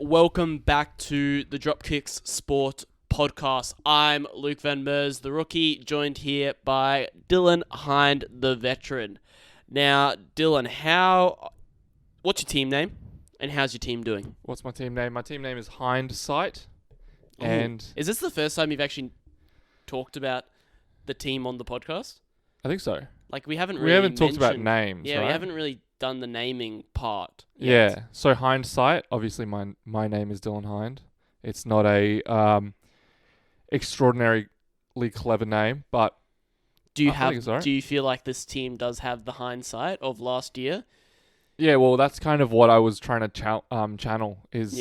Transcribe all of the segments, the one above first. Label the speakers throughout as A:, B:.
A: welcome back to the Dropkicks Sport Podcast. I'm Luke Van Meurs, the rookie, joined here by Dylan Hind, the veteran. Now, Dylan, what's your team name, and how's your team doing?
B: What's my team name? My team name is Hindsight.
A: And is this the first time you've actually talked about the team on the podcast?
B: I think so.
A: Like, we haven't
B: talked about names.
A: Yeah,
B: right?
A: we haven't really done the naming part yet.
B: Yeah. So Hindsight, obviously my name is Dylan Hind. It's not a extraordinarily clever name, but
A: do you feel like this team does have the hindsight of last year?
B: Yeah, well, that's kind of what I was trying to channel is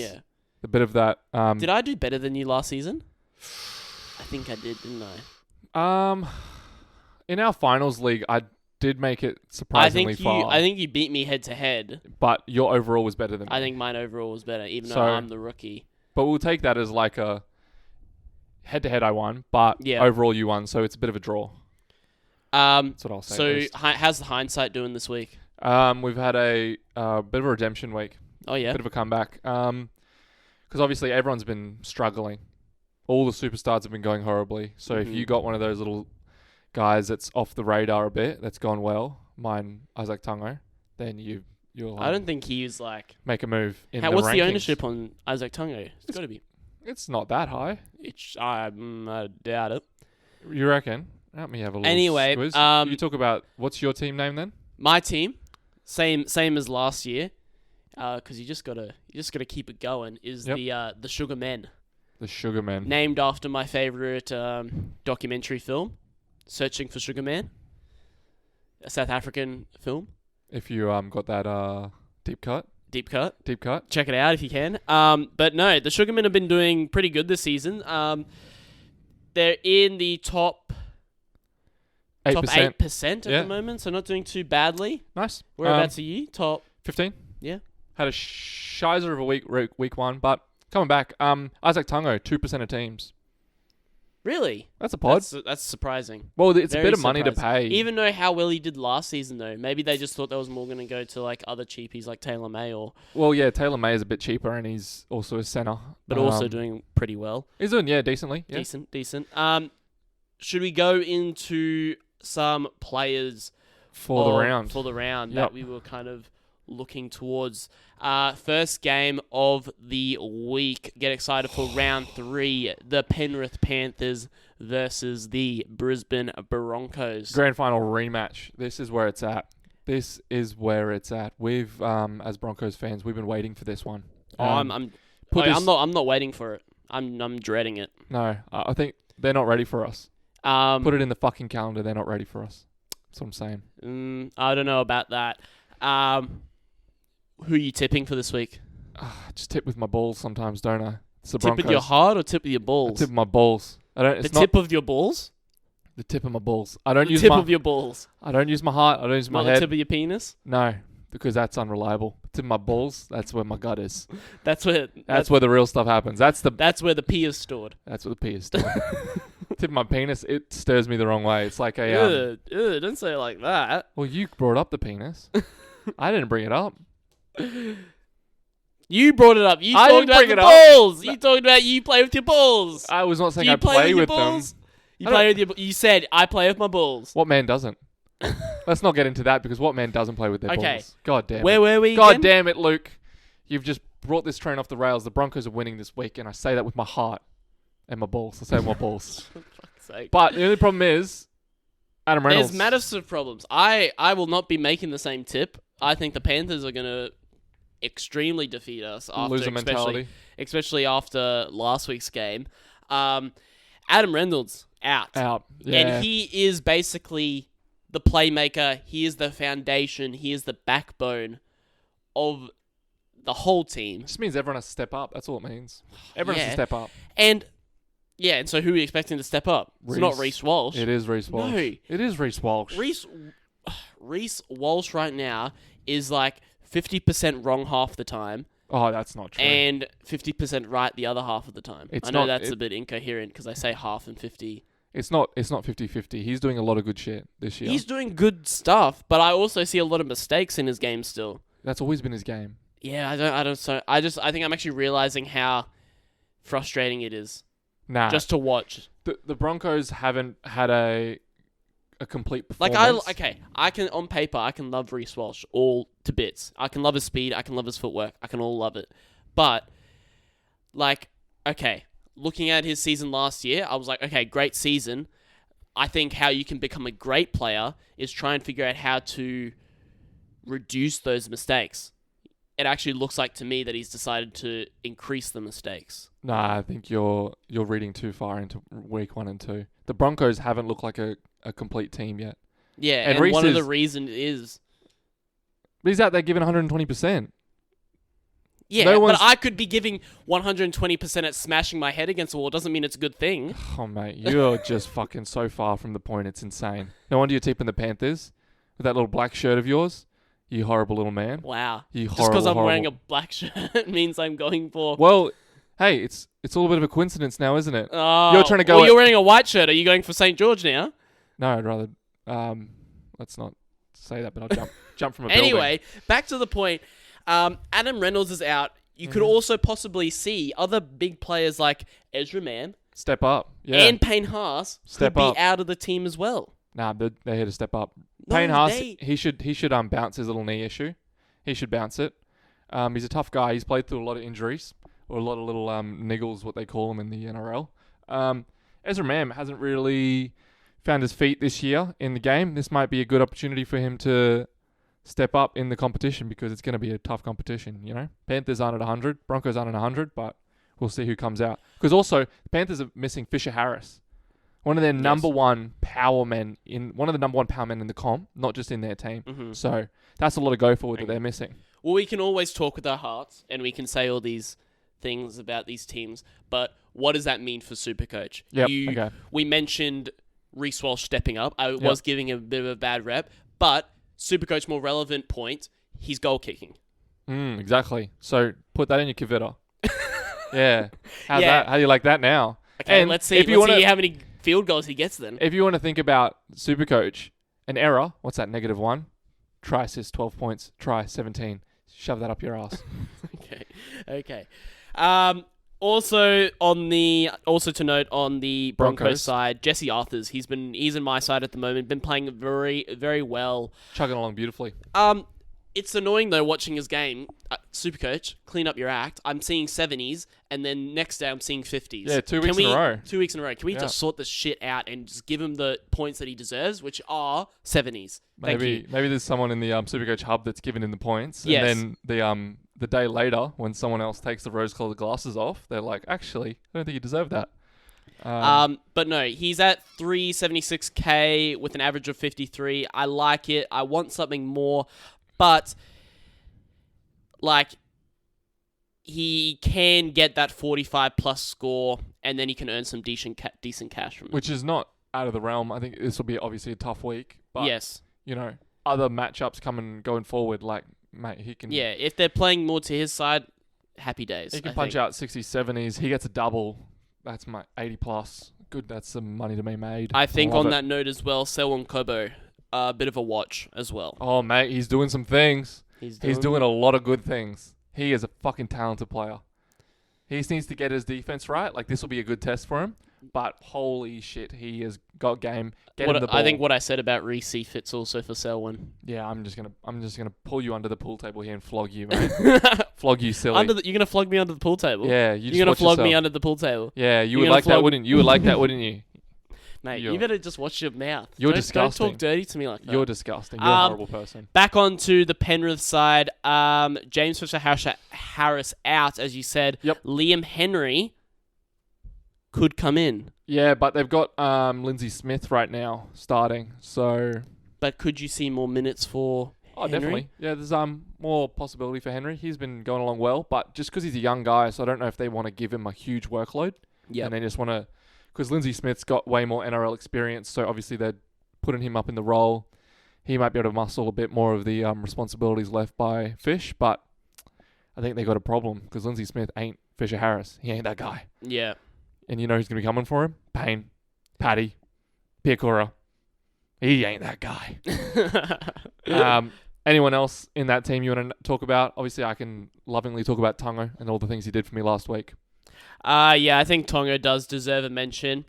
B: a bit of that.
A: Did I do better than you last season? I think I did, didn't I?
B: In our finals league, I did make it surprisingly far.
A: I think you beat me head to head.
B: But your overall was better than me.
A: I think mine overall was better, even though I'm the rookie.
B: But we'll take that as like a head-to-head I won, but overall you won, so it's a bit of a draw. That's what I'll say.
A: So how's the Hindsight doing this week?
B: We've had a bit of a redemption week.
A: Oh, yeah?
B: Bit of a comeback. Because obviously everyone's been struggling. All the superstars have been going horribly. So if you got one of those little guys that's off the radar a bit, that's gone well, mine, Isaac Tungo, then you'll
A: I don't think he's like...
B: make a move in the rankings.
A: What's the ownership on Isaac Tungo? It's got to be...
B: It's not that high.
A: I doubt it.
B: You reckon? Let me have a little squiz. You talk about... What's your team name then?
A: My team, same as last year, because you just gotta keep it going, is the Sugar Men.
B: The Sugar Men.
A: Named after my favourite documentary film, Searching for Sugar Man, a South African film.
B: If you got that deep cut.
A: Check it out if you can. But no, the Sugar Men have been doing pretty good this season. They're in the top 8% at the moment, so not doing too badly.
B: Nice.
A: Whereabouts are you? Top
B: 15.
A: Yeah.
B: Had a shizer of a week one, but coming back. Isaac Tungo, 2% of teams.
A: Really?
B: That's a pod.
A: That's surprising.
B: Well, it's
A: Very
B: a bit of money to pay.
A: Even though how well he did last season, though. Maybe they just thought that was more going to go to like other cheapies like Taylor May or...
B: Well, yeah, Taylor May is a bit cheaper and he's also a centre.
A: But also doing pretty well.
B: He's doing, decently. Yeah.
A: Decent. Should we go into some players
B: for the round
A: that we were kind of looking towards? First game of the week. Get excited for round 3. The Penrith Panthers versus the Brisbane Broncos.
B: Grand final rematch. This is where it's at. We've, as Broncos fans, we've been waiting for this one.
A: I'm not waiting for it. I'm dreading it.
B: No, I think they're not ready for us. Put it in the fucking calendar. They're not ready for us. That's what I'm saying.
A: I don't know about that. Who are you tipping for this week?
B: I just tip with my balls sometimes, don't I? It's the
A: tip
B: Broncos.
A: With your heart or tip with your balls?
B: I tip with my balls.
A: Tip of your balls?
B: The tip of my balls. I don't use
A: the tip of your balls.
B: I don't use my heart. I don't use my head.
A: Not the tip of your penis?
B: No, because that's unreliable. Tip of my balls. That's where my gut is.
A: That's where
B: the real stuff happens. That's
A: where the pee is stored.
B: That's where the pee is stored. Tip of my penis. It stirs me the wrong way. It's like a
A: don't say it like that.
B: Well, you brought up the penis. I didn't bring it up.
A: You brought it up. You talked about the balls. You talked about you play with your balls.
B: I was not saying I play with them.
A: You play with your. You said I play with my balls.
B: What man doesn't? Let's not get into that because what man doesn't play with their balls? God damn it.
A: Where were we?
B: God damn it, Luke. You've just brought this train off the rails. The Broncos are winning this week, and I say that with my heart and my balls. I say with my balls.
A: For fuck's sake.
B: But the only problem is Adam Reynolds.
A: There's massive problems. I will not be making the same tip. I think the Panthers are going to extremely defeat us
B: loser mentality,
A: especially after last week's game. Adam Reynolds out,
B: yeah.
A: And he is basically the playmaker. He is the foundation. He is the backbone of the whole team.
B: It just means everyone has to step up. That's all it means. Everyone has to step up.
A: And so who are we expecting to step up? It's not Reece Walsh.
B: It is Reece Walsh.
A: No.
B: It is Reece Walsh.
A: Reece Walsh right now is like 50% wrong half the time.
B: Oh, that's not true.
A: And 50% right the other half of the time. I know that's a bit incoherent because I say half and 50.
B: It's not 50-50. He's doing a lot of good shit this year.
A: He's doing good stuff, but I also see a lot of mistakes in his game still.
B: That's always been his game.
A: Yeah, I think I'm actually realizing how frustrating it is
B: Nah,
A: just to watch.
B: the Broncos haven't had a complete
A: Like
B: performance.
A: I can on paper I can love Reece Walsh all to bits. I can love his speed. I can love his footwork. I can all love it. But like, okay, looking at his season last year, I was like, okay, great season. I think how you can become a great player is try and figure out how to reduce those mistakes. It actually looks like to me that he's decided to increase the mistakes.
B: Nah, I think you're reading too far into week 1 and 2. The Broncos haven't looked like a complete team yet.
A: Yeah,
B: And
A: and
B: Reece
A: one of the
B: is-
A: reasons is...
B: But he's out there giving 120%.
A: Yeah,
B: No
A: but
B: one's-
A: I could be giving 120% at smashing my head against the wall. Doesn't mean it's a good thing.
B: Oh, mate, you're just fucking so far from the point. It's insane. No wonder you're tipping the Panthers with that little black shirt of yours. You horrible little man.
A: Wow.
B: You
A: Just
B: horrible,
A: because I'm
B: horrible.
A: wearing a black shirt means I'm going for...
B: Well, hey, it's all a bit of a coincidence now, isn't it?
A: Oh,
B: You're trying to go
A: Well,
B: at-
A: you're wearing a white shirt. Are you going for St. George now?
B: No, I'd rather. Let's not say that, but I'll jump from a building.
A: Anyway, back to the point. Adam Reynolds is out. You could also possibly see other big players like Ezra Mann
B: Step up. Yeah.
A: and Payne Haas
B: Step
A: could
B: up.
A: be out of the team as well.
B: Nah, they're here to step up.
A: No,
B: Payne Haas,
A: they-
B: he should bounce his little knee issue. He should bounce it. He's a tough guy. He's played through a lot of injuries or a lot of little niggles, what they call them in the NRL. Ezra Mann hasn't really found his feet this year in the game. This might be a good opportunity for him to step up in the competition because it's going to be a tough competition, you know? Panthers aren't at 100, Broncos aren't at 100, but we'll see who comes out. Because also, the Panthers are missing Fisher Harris, one of their number one power men in the comp, not just in their team.
A: Mm-hmm.
B: So that's a lot to go for that they're missing.
A: Well, we can always talk with our hearts and we can say all these things about these teams, but what does that mean for Supercoach?
B: Yep, okay.
A: We mentioned Reece Walsh stepping up. I was giving him a bit of a bad rep, but Supercoach, more relevant point, he's goal kicking.
B: Exactly. So put that in your Kivetta. Yeah. How's
A: Yeah.
B: that? How do you like that now?
A: Okay,
B: And
A: let's see.
B: if you
A: Let's
B: wanna-
A: see how many field goals he gets then.
B: If you want to think about Supercoach, an error, what's that, -1? Try assist, 12 points. Try 17. Shove that up your ass.
A: Okay. Also to note on the Broncos
B: Broncos.
A: side, Jesse Arthurs. He's in my side at the moment. Been playing very, very well.
B: Chugging along beautifully.
A: It's annoying though watching his game. Supercoach, clean up your act. I'm seeing 70s, and then next day I'm seeing 50s.
B: Yeah, 2 weeks in a row.
A: 2 weeks in a row. Can we
B: Yeah.
A: just sort this shit out and just give him the points that he deserves, which are 70s? Thank you.
B: Maybe there's someone in the Supercoach hub that's giving him the points.
A: Yes.
B: And then the day later, when someone else takes the rose-colored glasses off, they're like, actually, I don't think you deserve that.
A: But no, he's at 376k with an average of 53. I like it. I want something more, but like he can get that 45 plus score, and then he can earn some decent cash from it.
B: Which is not out of the realm. I think this will be obviously a tough week. But,
A: Yes.
B: you know, other matchups going forward, like, mate, he can...
A: Yeah, if they're playing more to his side, happy days.
B: He can
A: I
B: punch
A: think.
B: out 60s, 70s. He gets a double. That's my 80 plus. Good, that's some money to be made.
A: I think
B: love
A: on
B: it.
A: that note as well, Selwyn Kobo, a bit of a watch as well.
B: Oh, mate, he's doing some things.
A: He's
B: He's doing a lot of good things. He is a fucking talented player. He just needs to get his defense right. Like, this will be a good test for him. But holy shit, he has got game. Get him the ball.
A: I think what I said about Reece fits also for Selwyn.
B: Yeah, I'm just gonna pull you under the pool table here and flog you, mate. Flog you, silly.
A: You're gonna flog me under the pool table.
B: Yeah,
A: You're gonna flog me under the pool table.
B: Yeah, you
A: You're
B: would
A: gonna
B: like that,
A: flog-
B: wouldn't you? You would like that, wouldn't you?
A: Mate,
B: You're-
A: you better just watch your mouth.
B: You're
A: Don't
B: disgusting.
A: talk dirty to me like that.
B: You're disgusting. You're a horrible person.
A: Back onto the Penrith side. James Fisher-Harris out, as you said.
B: Yep.
A: Liam Henry could come in.
B: Yeah, but they've got Lindsay Smith right now starting, so...
A: But could you see more minutes for Henry?
B: Definitely. Yeah, there's more possibility for Henry. He's been going along well, but just because he's a young guy, so I don't know if they want to give him a huge workload.
A: Yeah.
B: And they just want to... Because Lindsay Smith's got way more NRL experience, so obviously they're putting him up in the role. He might be able to muscle a bit more of the responsibilities left by Fish, but I think they got a problem because Lindsay Smith ain't Fisher Harris. He ain't that guy.
A: Yeah.
B: And you know who's going to be coming for him? Payne, Paddy, Piakura. He ain't that guy. Anyone else in that team you want to talk about? Obviously, I can lovingly talk about Tongo and all the things he did for me last week.
A: Yeah, I think Tonga does deserve a mention.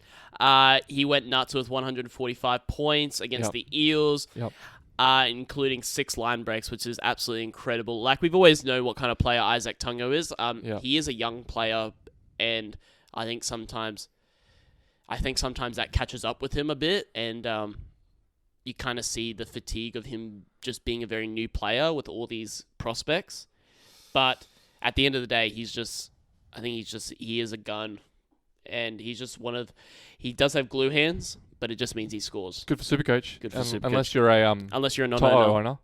A: He went nuts with 145 points against the Eels, including 6 line breaks, which is absolutely incredible. Like, we've always known what kind of player Isaac Tungo is. He is a young player, and I think sometimes that catches up with him a bit, and you kind of see the fatigue of him just being a very new player with all these prospects. But at the end of the day, he is a gun, and he's just he does have glue hands, but it just means he scores.
B: Good for SuperCoach.
A: Good for SuperCoach.
B: Unless you're a
A: a non
B: owner.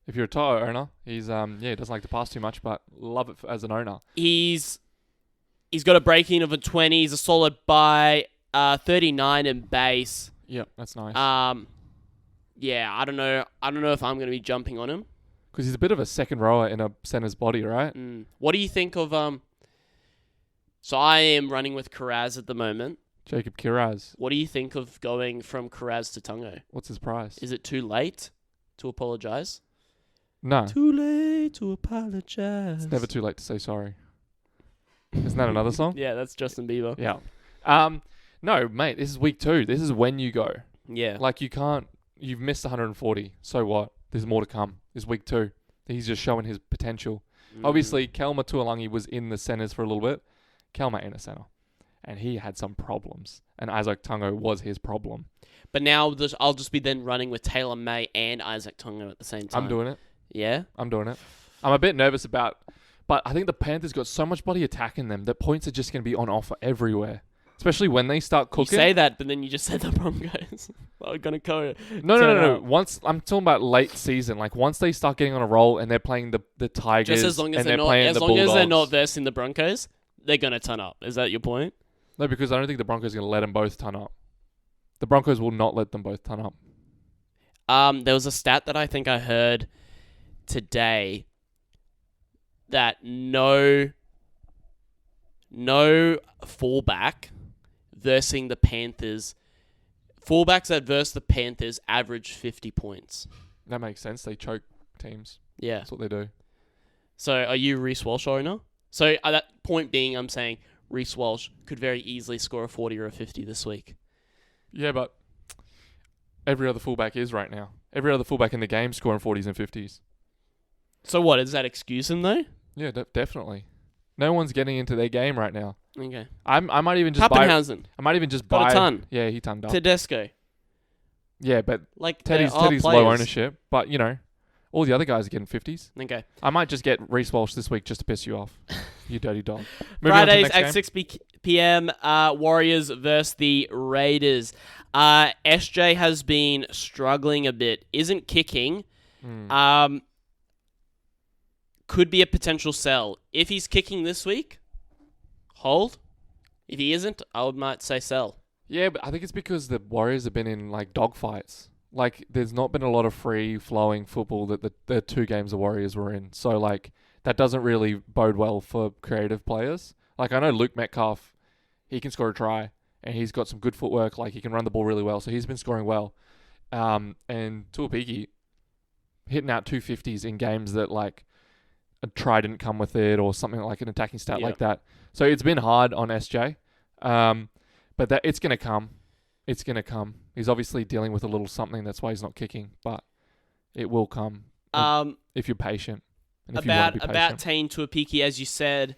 B: If you're a Toto owner, he's he doesn't like to pass too much, but love it as an owner.
A: He's got a break-in of a 20. He's a solid buy, 39 in base.
B: Yeah, that's nice.
A: Yeah, I don't know if I'm going to be jumping on him.
B: Because he's a bit of a second rower in a center's body, right?
A: What do you think of So I am running with Kiraz at the moment.
B: Jacob Kiraz.
A: What do you think of going from Kiraz to Tungo?
B: What's his price?
A: Is it too late to apologise?
B: No.
A: Too late to apologise.
B: It's never too late to say sorry. Isn't that another song?
A: Yeah, that's Justin Bieber.
B: Yeah. No, mate, this is week 2. This is when you go.
A: Yeah.
B: Like, you've missed 140. So what? There's more to come. This is week 2. He's just showing his potential. Obviously, Kelma Tuolangi was in the centres for a little bit. Kelma in a centre. And he had some problems. And Isaac Tungo was his problem.
A: But now I'll just be then running with Taylor May and Isaac Tungo at the same time.
B: I'm doing it.
A: Yeah?
B: I'm doing it. I'm a bit nervous about... But I think the Panthers got so much body attack in them that points are just going to be on offer everywhere. Especially when they start cooking.
A: You say that, but then you just said the Broncos are going to go.
B: No. Once I'm talking about late season, like once they start getting on a roll and they're playing the Tigers,
A: just as long as
B: they're
A: not versing the Broncos, they're going to turn up. Is that your point?
B: No, because I don't think the Broncos are going to let them both turn up. The Broncos will not let them both turn up.
A: There was a stat that I think I heard today that no fullback versing the Panthers, fullbacks that verse the Panthers average 50 points.
B: That makes sense. They choke teams.
A: Yeah.
B: That's what they do.
A: So are you Reece Walsh owner? So at that point being, I'm saying Reece Walsh could very easily score a 40 or a 50 this week.
B: Yeah, but every other fullback is right now. Every other fullback in the game scoring 40s and 50s.
A: So what, does that excuse him though?
B: Yeah, definitely. No one's getting into their game right now.
A: Okay.
B: I might even just buy...
A: Pappenhausen.
B: I might even just
A: Got
B: buy...
A: a ton.
B: Yeah, he tonned up.
A: Tedesco.
B: Yeah, but
A: like
B: Teddy's low ownership. But, all the other guys are getting 50s.
A: Okay.
B: I might just get Reece Walsh this week just to piss you off. You dirty dog.
A: Fridays at 6 p.m. Warriors versus the Raiders. SJ has been struggling a bit. Isn't kicking. Could be a potential sell. If he's kicking this week, hold. If he isn't, I might say sell.
B: Yeah, but I think it's because the Warriors have been in dogfights. There's not been a lot of free-flowing football that the 2 games the Warriors were in. So, that doesn't really bode well for creative players. I know Luke Metcalf, he can score a try, and he's got some good footwork. He can run the ball really well, so he's been scoring well. And Tuapiki hitting out 250s in games that, a try didn't come with it or something like an attacking stat like that. So it's been hard on SJ. But it's going to come. It's going to come. He's obviously dealing with a little something. That's why he's not kicking. But it will come if you're patient. And if you want to be patient.
A: About Tane Tuapiki, as you said,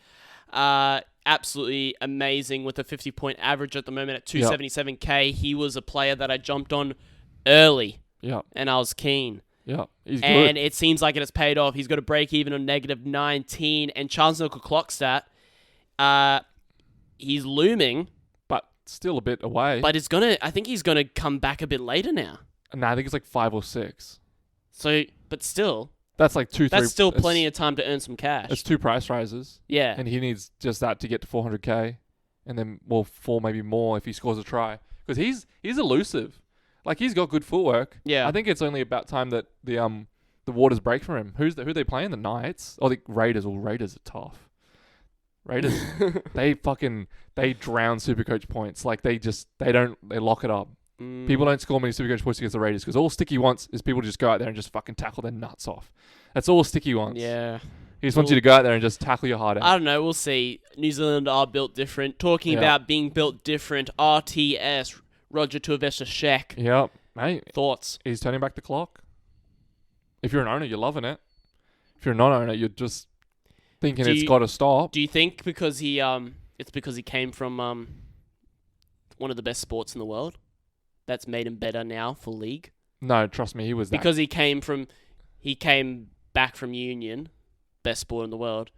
A: absolutely amazing with a 50-point average at the moment at 277k. He was a player that I jumped on early.
B: Yeah.
A: And I was keen.
B: Yeah, he's good.
A: And it seems like it has paid off. He's got a break even on -19. And Charles Nickel clock stat, he's looming.
B: But still a bit away.
A: But I think he's gonna come back a bit later now.
B: No, I think it's 5 or 6.
A: So, but still.
B: That's 2, 3.
A: That's still plenty of time to earn some cash.
B: It's 2 price rises.
A: Yeah.
B: And he needs just that to get to 400k. And then, 4 maybe more if he scores a try. Because he's elusive. He's got good footwork.
A: Yeah.
B: I think it's only about time that the waters break for him. Who they playing? The Knights? Or the Raiders? Well, Raiders are tough. Raiders, they drown SuperCoach points. They lock it up. People don't score many Supercoach points against the Raiders because all Sticky wants is people to just go out there and just fucking tackle their nuts off. That's all Sticky wants.
A: Yeah.
B: He just wants you to go out there and just tackle your heart out.
A: I don't know. We'll see. New Zealand are built different. Talking about being built different, RTS, Roger Tuivasa-Sheck.
B: Yep. Mate.
A: Thoughts?
B: He's turning back the clock. If you're an owner, you're loving it. If you're a non-owner, you're just thinking it's got to stop.
A: Do you think because it's because he came from one of the best sports in the world that's made him better now for league?
B: No, trust me, he was that.
A: Because he came back from Union, best sport in the world.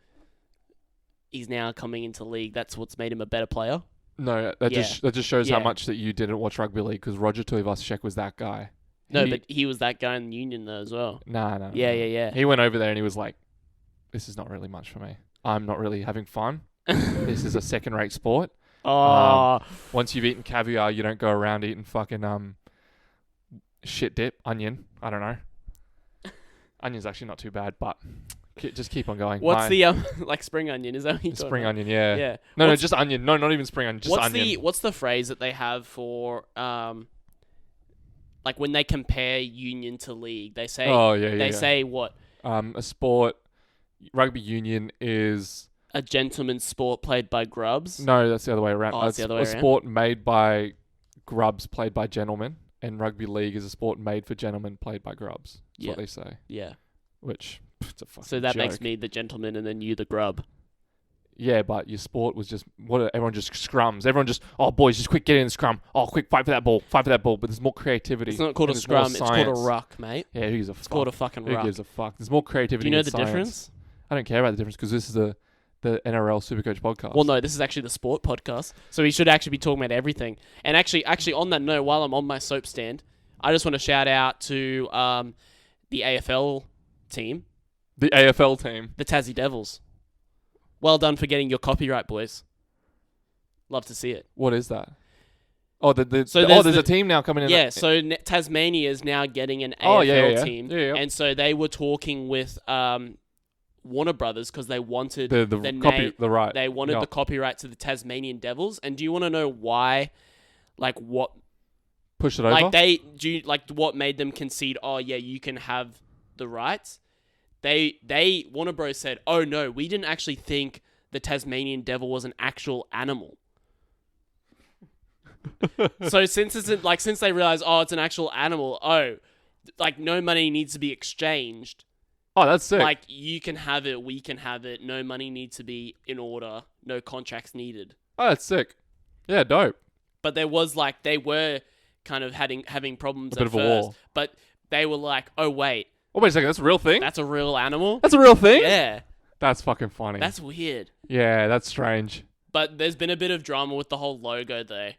A: He's now coming into league. That's what's made him a better player.
B: No, that just shows how much that you didn't watch rugby league because Roger Tuivasa-Sheck was that guy.
A: But he was that guy in Union though as well.
B: No.
A: Yeah.
B: He went over there and he was like, "This is not really much for me. I'm not really having fun. This is a second-rate sport. Once you've eaten caviar, you don't go around eating fucking shit dip, onion. I don't know. Onion's actually not too bad, but just keep on going.
A: What's the like spring onion? Is that what you're talking
B: spring
A: about?
B: onion? Yeah.
A: Yeah.
B: No, just onion. No, not even spring onion. Just onion.
A: What's the phrase that they have for like when they compare union to league? They say They say what?
B: A sport. Rugby union is
A: a gentleman's sport played by grubs.
B: No, that's the other way around.
A: Oh, it's the other way around.
B: A sport made by grubs played by gentlemen, and rugby league is a sport made for gentlemen played by grubs. That's what they say.
A: Yeah.
B: Which it's a fucking
A: So that
B: joke.
A: makes me the gentleman and then you the grub.
B: Yeah, but your sport was just everyone just scrums. Everyone just boys, just quick get in the scrum. Oh, quick fight for that ball. But there's more creativity.
A: It's not called a scrum. It's called a ruck, mate.
B: Yeah, who gives a fuck?
A: It's called a fucking ruck.
B: Who gives a fuck? There's more creativity.
A: Do you know the
B: science.
A: difference?
B: I don't care about the difference because this is the NRL SuperCoach podcast.
A: Well, no, this is actually the sport podcast, so we should actually be talking about everything. And actually, on that note, while I'm on my soap stand, I just want to shout out to the AFL team.
B: The AFL team.
A: The Tassie Devils. Well done for getting your copyright, boys. Love to see it.
B: What is that? Oh, there's a team now coming in.
A: Yeah, so Tasmania is now getting an AFL team.
B: Yeah.
A: And so they were talking with Warner Brothers because they wanted
B: the right.
A: They wanted the copyright to the Tasmanian Devils. And do you want to know why? Like what?
B: Push it over?
A: What made them concede, you can have the rights? Warner Bros said, oh no, we didn't actually think the Tasmanian devil was an actual animal. So since they realized, it's an actual animal, no money needs to be exchanged.
B: Oh, that's sick.
A: Like you can have it, we can have it, no money needs to be in order, no contracts needed.
B: Oh, that's sick. Yeah, dope.
A: But they were kind of having problems
B: a bit
A: at
B: of a
A: first.
B: war.
A: But they were like, oh wait.
B: Oh, wait a second, that's a real thing?
A: That's a real animal?
B: That's a real thing?
A: Yeah.
B: That's fucking funny.
A: That's weird.
B: Yeah, that's strange.
A: But there's been a bit of drama with the whole logo though.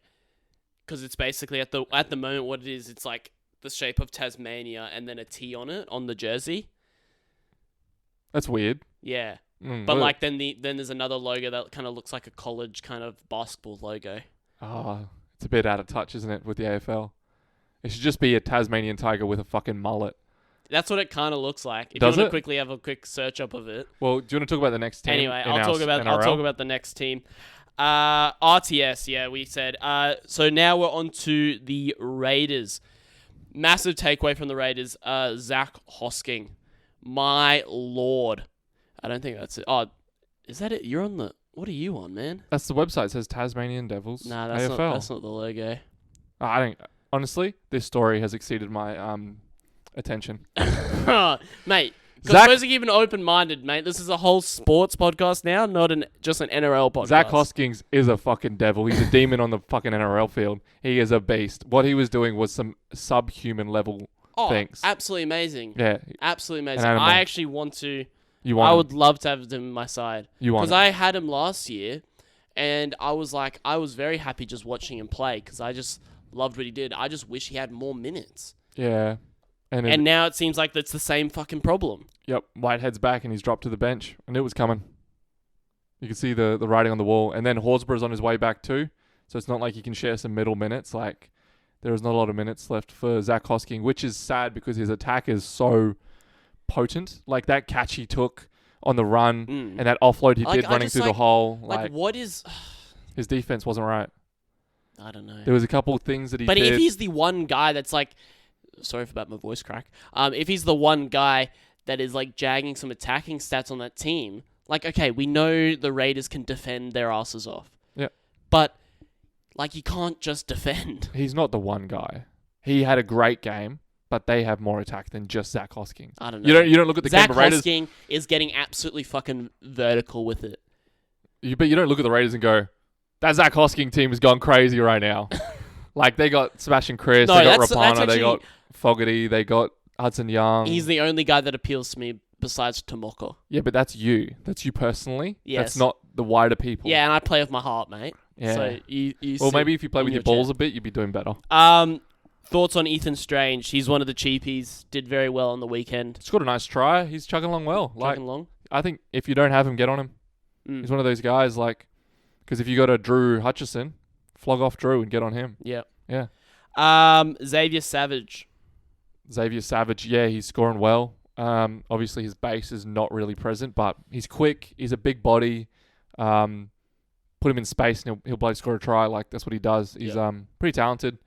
A: Because it's basically at the moment what it is, it's like the shape of Tasmania and then a T on it, on the jersey.
B: That's weird.
A: Yeah. But then there's another logo that kind of looks like a college kind of basketball logo.
B: Oh, it's a bit out of touch, isn't it, with the AFL? It should just be a Tasmanian tiger with a fucking mullet.
A: That's what it kind of looks like. If
B: Does
A: you want
B: it?
A: to quickly have a quick search up of it.
B: Well, do you want to talk about the next team?
A: Anyway, I'll talk about the next team. RTS, yeah, we said. So now we're on to the Raiders. Massive takeaway from the Raiders. Zach Hosking. My lord. I don't think that's it. Oh, is that it? You're on the... What are you on, man?
B: That's the website. It says Tasmanian Devils.
A: Nah,
B: AFL.
A: That's not the logo.
B: I don't... Honestly, this story has exceeded my attention.
A: Mate, because supposed to keep an open-minded, mate. This is a whole sports podcast now, not just an NRL podcast.
B: Zach Hoskins is a fucking devil. He's a demon on the fucking NRL field. He is a beast. What he was doing was some subhuman level things.
A: Absolutely amazing.
B: Yeah.
A: Absolutely amazing. I actually want to...
B: I
A: would love to have him on my side.
B: Because
A: I had him last year, and I was very happy just watching him play, because I just loved what he did. I just wish he had more minutes.
B: Yeah.
A: And now it seems like that's the same fucking problem.
B: Yep. Whitehead's back and he's dropped to the bench. I knew it was coming. You can see the writing on the wall. And then Horsburgh's on his way back too. So it's not like he can share some middle minutes. Like, there is not a lot of minutes left for Zach Hosking, which is sad because his attack is so potent. Like that catch he took on the run and that offload he did running through the hole.
A: Like what is...
B: His defense wasn't right.
A: I don't know.
B: There was a couple of things that he
A: But
B: did.
A: if he's the one guy that's like, sorry about my voice crack. If he's the one guy that is like jagging some attacking stats on that team, like, okay, we know the Raiders can defend their asses off.
B: Yeah.
A: But like, you can't just defend.
B: He's not the one guy. He had a great game, but they have more attack than just Zach Hoskins.
A: I don't know.
B: You don't look at the
A: Zach
B: Canberra Raiders.
A: Hoskins is getting absolutely fucking vertical with it.
B: But you don't look at the Raiders and go, that Zach Hoskins team has gone crazy right now. Like, they got Sebastian Chris,
A: No,
B: they got
A: that's
B: Rapana,
A: actually,
B: they got Fogarty, they got Hudson Young.
A: He's the only guy that appeals to me besides Tomoko.
B: Yeah, but that's you. That's you personally.
A: Yes.
B: That's not the wider people.
A: Yeah, and I play with my heart, mate.
B: Yeah.
A: So you
B: Well,
A: sit
B: maybe if you play
A: in
B: with your
A: chair.
B: balls a bit, you'd be doing better.
A: Thoughts on Ethan Strange? He's one of the cheapies. Did very well on the weekend.
B: Scored a nice try. He's chugging along well.
A: Chugging along.
B: I think if you don't have him, get on him. He's one of those guys, like, because if you got a Drew Hutchison, flog off Drew and get on him.
A: Yeah.
B: Yeah.
A: Xavier Savage.
B: Yeah, he's scoring well. Obviously his base is not really present, but he's quick. He's a big body. Put him in space and he'll bloody score a try. Like, that's what he does. He's pretty talented.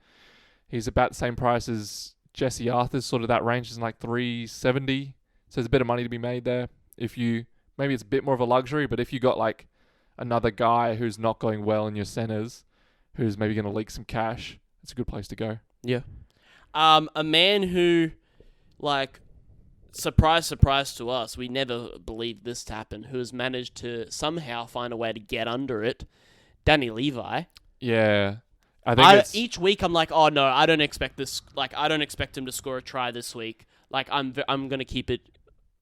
B: He's about the same price as Jesse Arthur's, sort of that range is like 370. So there's a bit of money to be made there. Maybe it's a bit more of a luxury, but if you got like another guy who's not going well in your centers, who's maybe going to leak some cash, it's a good place to go.
A: Yeah. A man who, like, surprise to us, we never believed this to happen, who has managed to somehow find a way to get under it, Danny Levi.
B: Yeah. I think
A: each week I'm like, oh no, I don't expect this. Like, I don't expect him to score a try this week. Like, I'm gonna keep it,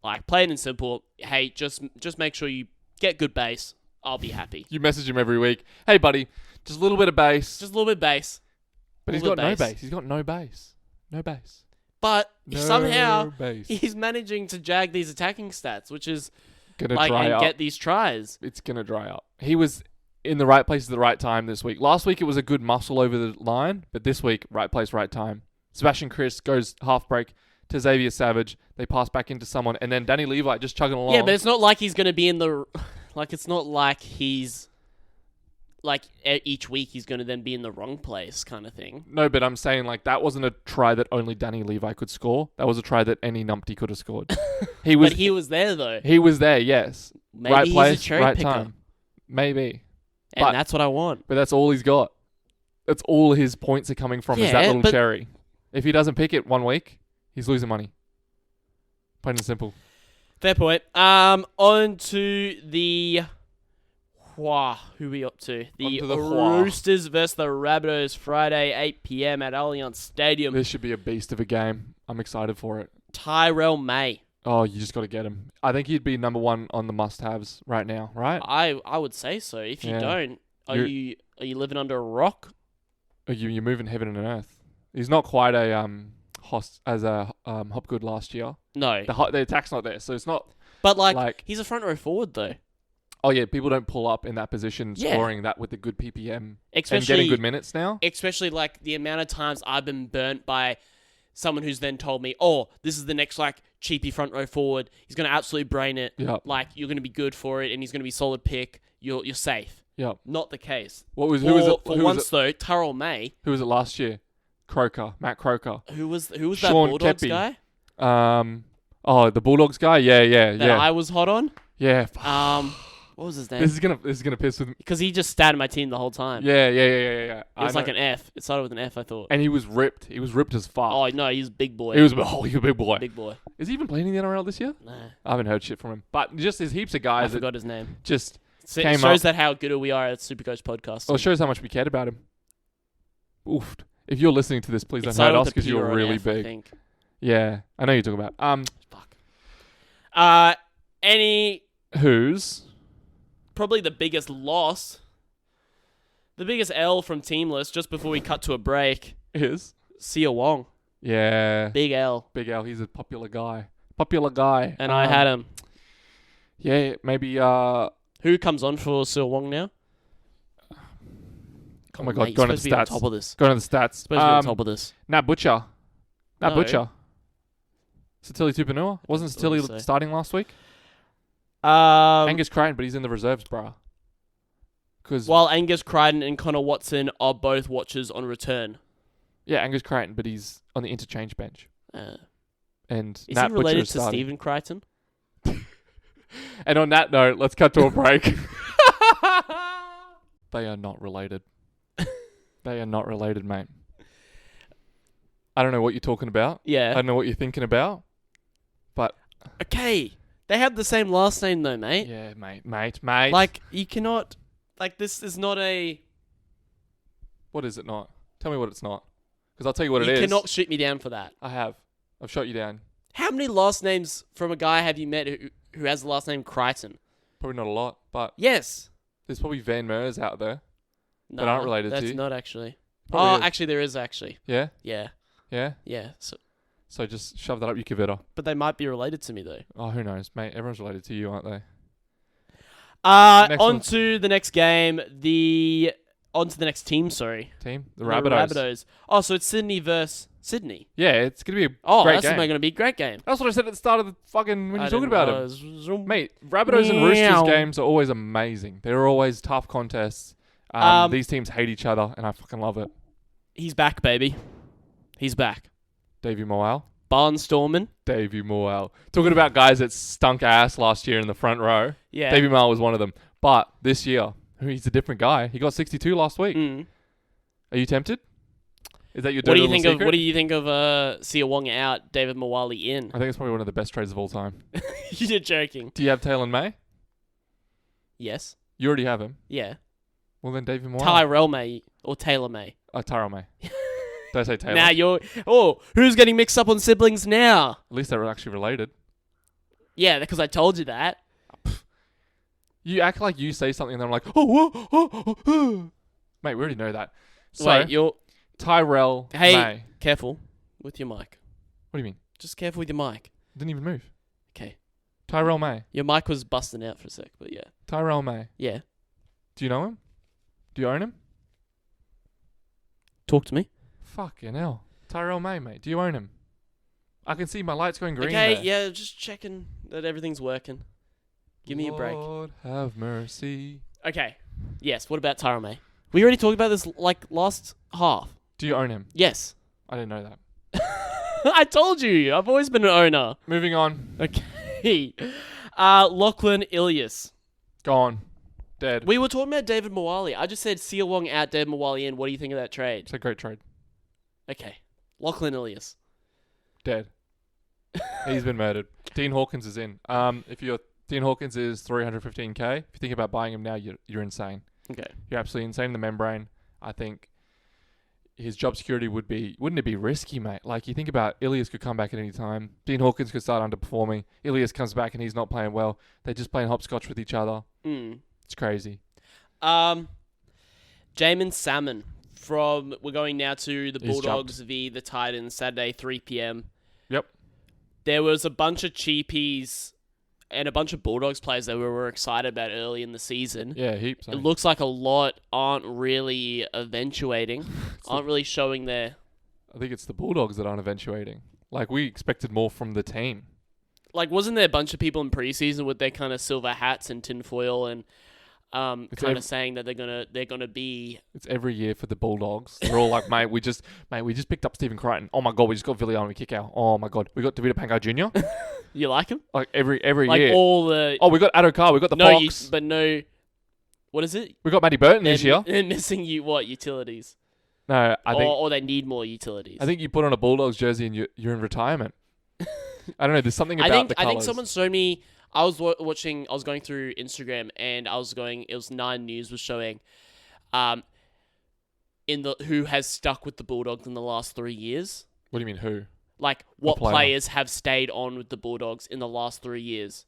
A: like, plain and simple. Hey, just make sure you get good base. I'll be happy.
B: You message him every week. Hey, buddy, just a little bit of base.
A: Just a little bit of base.
B: But he's got no base. He's got no base. No base.
A: But somehow
B: base.
A: he's managing to jag these attacking stats, which is
B: Gonna
A: like,
B: dry
A: and
B: up.
A: get these tries.
B: It's gonna dry up. He was in the right place at the right time this week. Last week it was a good muscle over the line, but this week, right place, right time. Sebastian Chris goes half break to Xavier Savage. They pass back into someone, and then Danny Levi just chugging along.
A: Yeah, but it's not like he's going to be in the... Like, it's not like he's... Like, each week he's going to then be in the wrong place kind of thing.
B: No, but I'm saying, like, that wasn't a try that only Danny Levi could score. That was a try that any numpty could have scored.
A: But he was there, though.
B: He was there, yes.
A: Maybe
B: right
A: he's
B: place,
A: a cherry
B: right
A: picker.
B: time. Maybe.
A: And that's what I want.
B: But that's all he's got. That's all his points are coming from, is that little cherry. If he doesn't pick it one week, he's losing money. Plain and simple.
A: Fair point. On to the... who are we up to? The Roosters versus the Rabbitohs, Friday, 8 p.m. at Allianz Stadium.
B: This should be a beast of a game. I'm excited for it.
A: Tyrell May.
B: Oh, you just got to get him. I think he'd be number one on the must-haves right now, right?
A: I would say so. If you don't, are you living under a rock?
B: You're moving heaven and earth. He's not quite a Hopgood last year.
A: No,
B: the attack's not there, so it's not.
A: But like he's a front row forward though.
B: Oh yeah, people don't pull up in that position, scoring that with a good PPM and
A: Especially
B: getting good minutes now.
A: Especially like the amount of times I've been burnt by someone who's then told me, "Oh, this is the next like cheapy front row forward. He's going to absolutely brain it.
B: Yep.
A: Like you're going to be good for it, and he's going to be solid pick. You're safe."
B: Yep.
A: Not the case.
B: Who was it?
A: Though, Tyrell May.
B: Who was it last year? Matt Croker.
A: Who was that
B: Sean
A: Bulldogs
B: Kepi.
A: guy?
B: The Bulldogs guy. Yeah.
A: I was hot on.
B: Yeah.
A: What was his name?
B: This is gonna piss with me.
A: Because he just started my team the whole time.
B: Yeah.
A: It was like an F. It started with an F, I thought.
B: And he was ripped. He was ripped as fuck.
A: Oh no, he's a big boy.
B: He was a big boy.
A: Big boy.
B: Is he even playing in the NRL this year?
A: Nah.
B: I haven't heard shit from him. But just there's heaps of guys
A: I forgot his name.
B: Just
A: It
B: came
A: shows
B: up.
A: that how good we are at SuperCoach Podcast.
B: Well, it shows how much we cared about him. Oof. If you're listening to this, please don't
A: started
B: hate
A: with
B: us
A: a
B: because
A: P
B: you're
A: or an
B: really
A: F, I
B: big.
A: think.
B: Yeah, I know you're talking about.
A: Fuck.
B: Whose?
A: Probably the biggest loss, the biggest L from Teamless just before we cut to a break.
B: Is?
A: Sia Wong.
B: Yeah.
A: Big L.
B: Big L. He's a popular guy.
A: And I had him.
B: Yeah, maybe.
A: Who comes on for Sia Wong now?
B: Oh my God,
A: mate,
B: go on to
A: you're supposed
B: the
A: to be on
B: stats.
A: top of this.
B: Go on to the stats.
A: Supposed to be on top of this.
B: Nat Butcher.
A: No.
B: Satili Tupanua. Wasn't Satili starting last week? Angus Crichton, but he's in the reserves, bruh.
A: While Angus Crichton and Connor Watson are both watchers on return.
B: Yeah, Angus Crichton, but he's on the interchange bench. And
A: is
B: Matt
A: he related
B: Butcher is
A: to
B: starting.
A: Stephen Crichton?
B: And on that note, let's cut to a break. They are not related. They are not related, mate. I don't know what you're talking about.
A: Yeah.
B: I don't know what you're thinking about. But
A: okay. They have the same last name though, mate.
B: yeah, mate.
A: Like, you cannot... Like, this is not a...
B: What is it not? Tell me what it's not. Because I'll tell you what it is.
A: You cannot shoot me down for that.
B: I have. I've shot you down.
A: How many last names from a guy have you met who has the last name Crichton?
B: Probably not a lot, but
A: Yes.
B: there's probably Van Meurs out there.
A: No,
B: That aren't related to
A: that's
B: you.
A: not actually.
B: Probably is.
A: Actually, there is actually.
B: Yeah?
A: Yeah.
B: Yeah?
A: Yeah.
B: So just shove that up your kibita.
A: But they might be related to me, though.
B: Oh, who knows, mate? Everyone's related to you, aren't they?
A: On to the next game. On to the next team, sorry.
B: Team? The Rabbitohs.
A: Oh, so it's Sydney versus Sydney.
B: Yeah, it's going to be a
A: Oh,
B: great
A: that's
B: game.
A: going to be a great game.
B: That's what I said at the start of the fucking... when you're talking about it.
A: it.
B: Mate, Rabbitohs and Roosters games are always amazing. They're always tough contests. These teams hate each other, and I fucking love it.
A: He's back, baby. He's back.
B: Davey Moale.
A: Barnstorming.
B: Davey Moale. Talking about guys that stunk ass last year in the front row.
A: Yeah.
B: Davey Moale was one of them. But this year, he's a different guy. He got 62 last week.
A: Mm.
B: Are you tempted? Is that your
A: What
B: dirty
A: do you
B: little
A: think
B: secret?
A: What do you think of Sia Wong out, David Mawali in?
B: I think it's probably one of the best trades of all time.
A: You're joking.
B: Do you have Taylor May?
A: Yes.
B: You already have him.
A: Yeah.
B: Well, then Davey Moale.
A: Tyrell May or Taylor May.
B: Tyrell May. Don't say Taylor.
A: Now who's getting mixed up on siblings now?
B: At least they're actually related.
A: Yeah, because I told you that.
B: You act like you say something and I'm like, oh. Mate, we already know that. So,
A: Wait,
B: Tyrell May.
A: Careful with your mic.
B: What do you mean?
A: Just careful with your mic.
B: Didn't even move.
A: Okay.
B: Tyrell May.
A: Your mic was busting out for a sec, but yeah.
B: Tyrell May.
A: Yeah.
B: Do you know him? Do you own him?
A: Talk to me.
B: Fucking hell. Tyrell May, mate. Do you own him? I can see my lights going green
A: Okay,
B: there.
A: yeah, just checking that everything's working. Give me a break.
B: Lord have mercy.
A: Okay. Yes, what about Tyrell May? We already talked about this last half.
B: Do you own him?
A: Yes.
B: I didn't know that.
A: I told you. I've always been an owner.
B: Moving on.
A: Okay. Lachlan Ilias.
B: Gone. Dead.
A: We were talking about David Mawali. I just said Sia Wong out, David Mawali in. What do you think of that trade?
B: It's a great trade.
A: Okay. Lachlan Ilias.
B: Dead. He's been murdered. Dean Hawkins is in. Dean Hawkins is 315k. If you think about buying him now, you're insane.
A: Okay.
B: You're absolutely insane in the membrane. I think his job security wouldn't it be risky, mate? Like, you think about Ilias could come back at any time. Dean Hawkins could start underperforming. Ilias comes back and he's not playing well. They're just playing hopscotch with each other. It's crazy.
A: Jamin Salmon we're going now to the Bulldogs v the Titans, Saturday, 3 p.m.
B: Yep.
A: There was a bunch of cheapies and a bunch of Bulldogs players that we were excited about early in the season.
B: Yeah, heaps.
A: It looks like a lot aren't really eventuating, aren't really showing their...
B: I think it's the Bulldogs that aren't eventuating. Like, we expected more from the team.
A: Like, wasn't there a bunch of people in preseason with their kind of silver hats and tinfoil and kind of saying that they're gonna be...
B: It's every year for the Bulldogs. They're all like, mate, we just picked up Stephen Crichton. Oh my god, we just got Villian and Kikau. Oh my god, we got Davida Pangai Jr.
A: You like him?
B: Like every
A: like
B: year.
A: All the...
B: Oh, we got Adokar, we got the Fox.
A: No... What is it?
B: We got Matty Burton this year.
A: They're missing utilities?
B: No, I think...
A: Or they need more utilities.
B: I think you put on a Bulldogs jersey and you're in retirement. I don't know, there's something about the colours.
A: I think someone showed me... I was going through Instagram and it was 9 News was showing who has stuck with the Bulldogs in the last 3 years.
B: What do you mean, who?
A: Like, what players have stayed on with the Bulldogs in the last 3 years?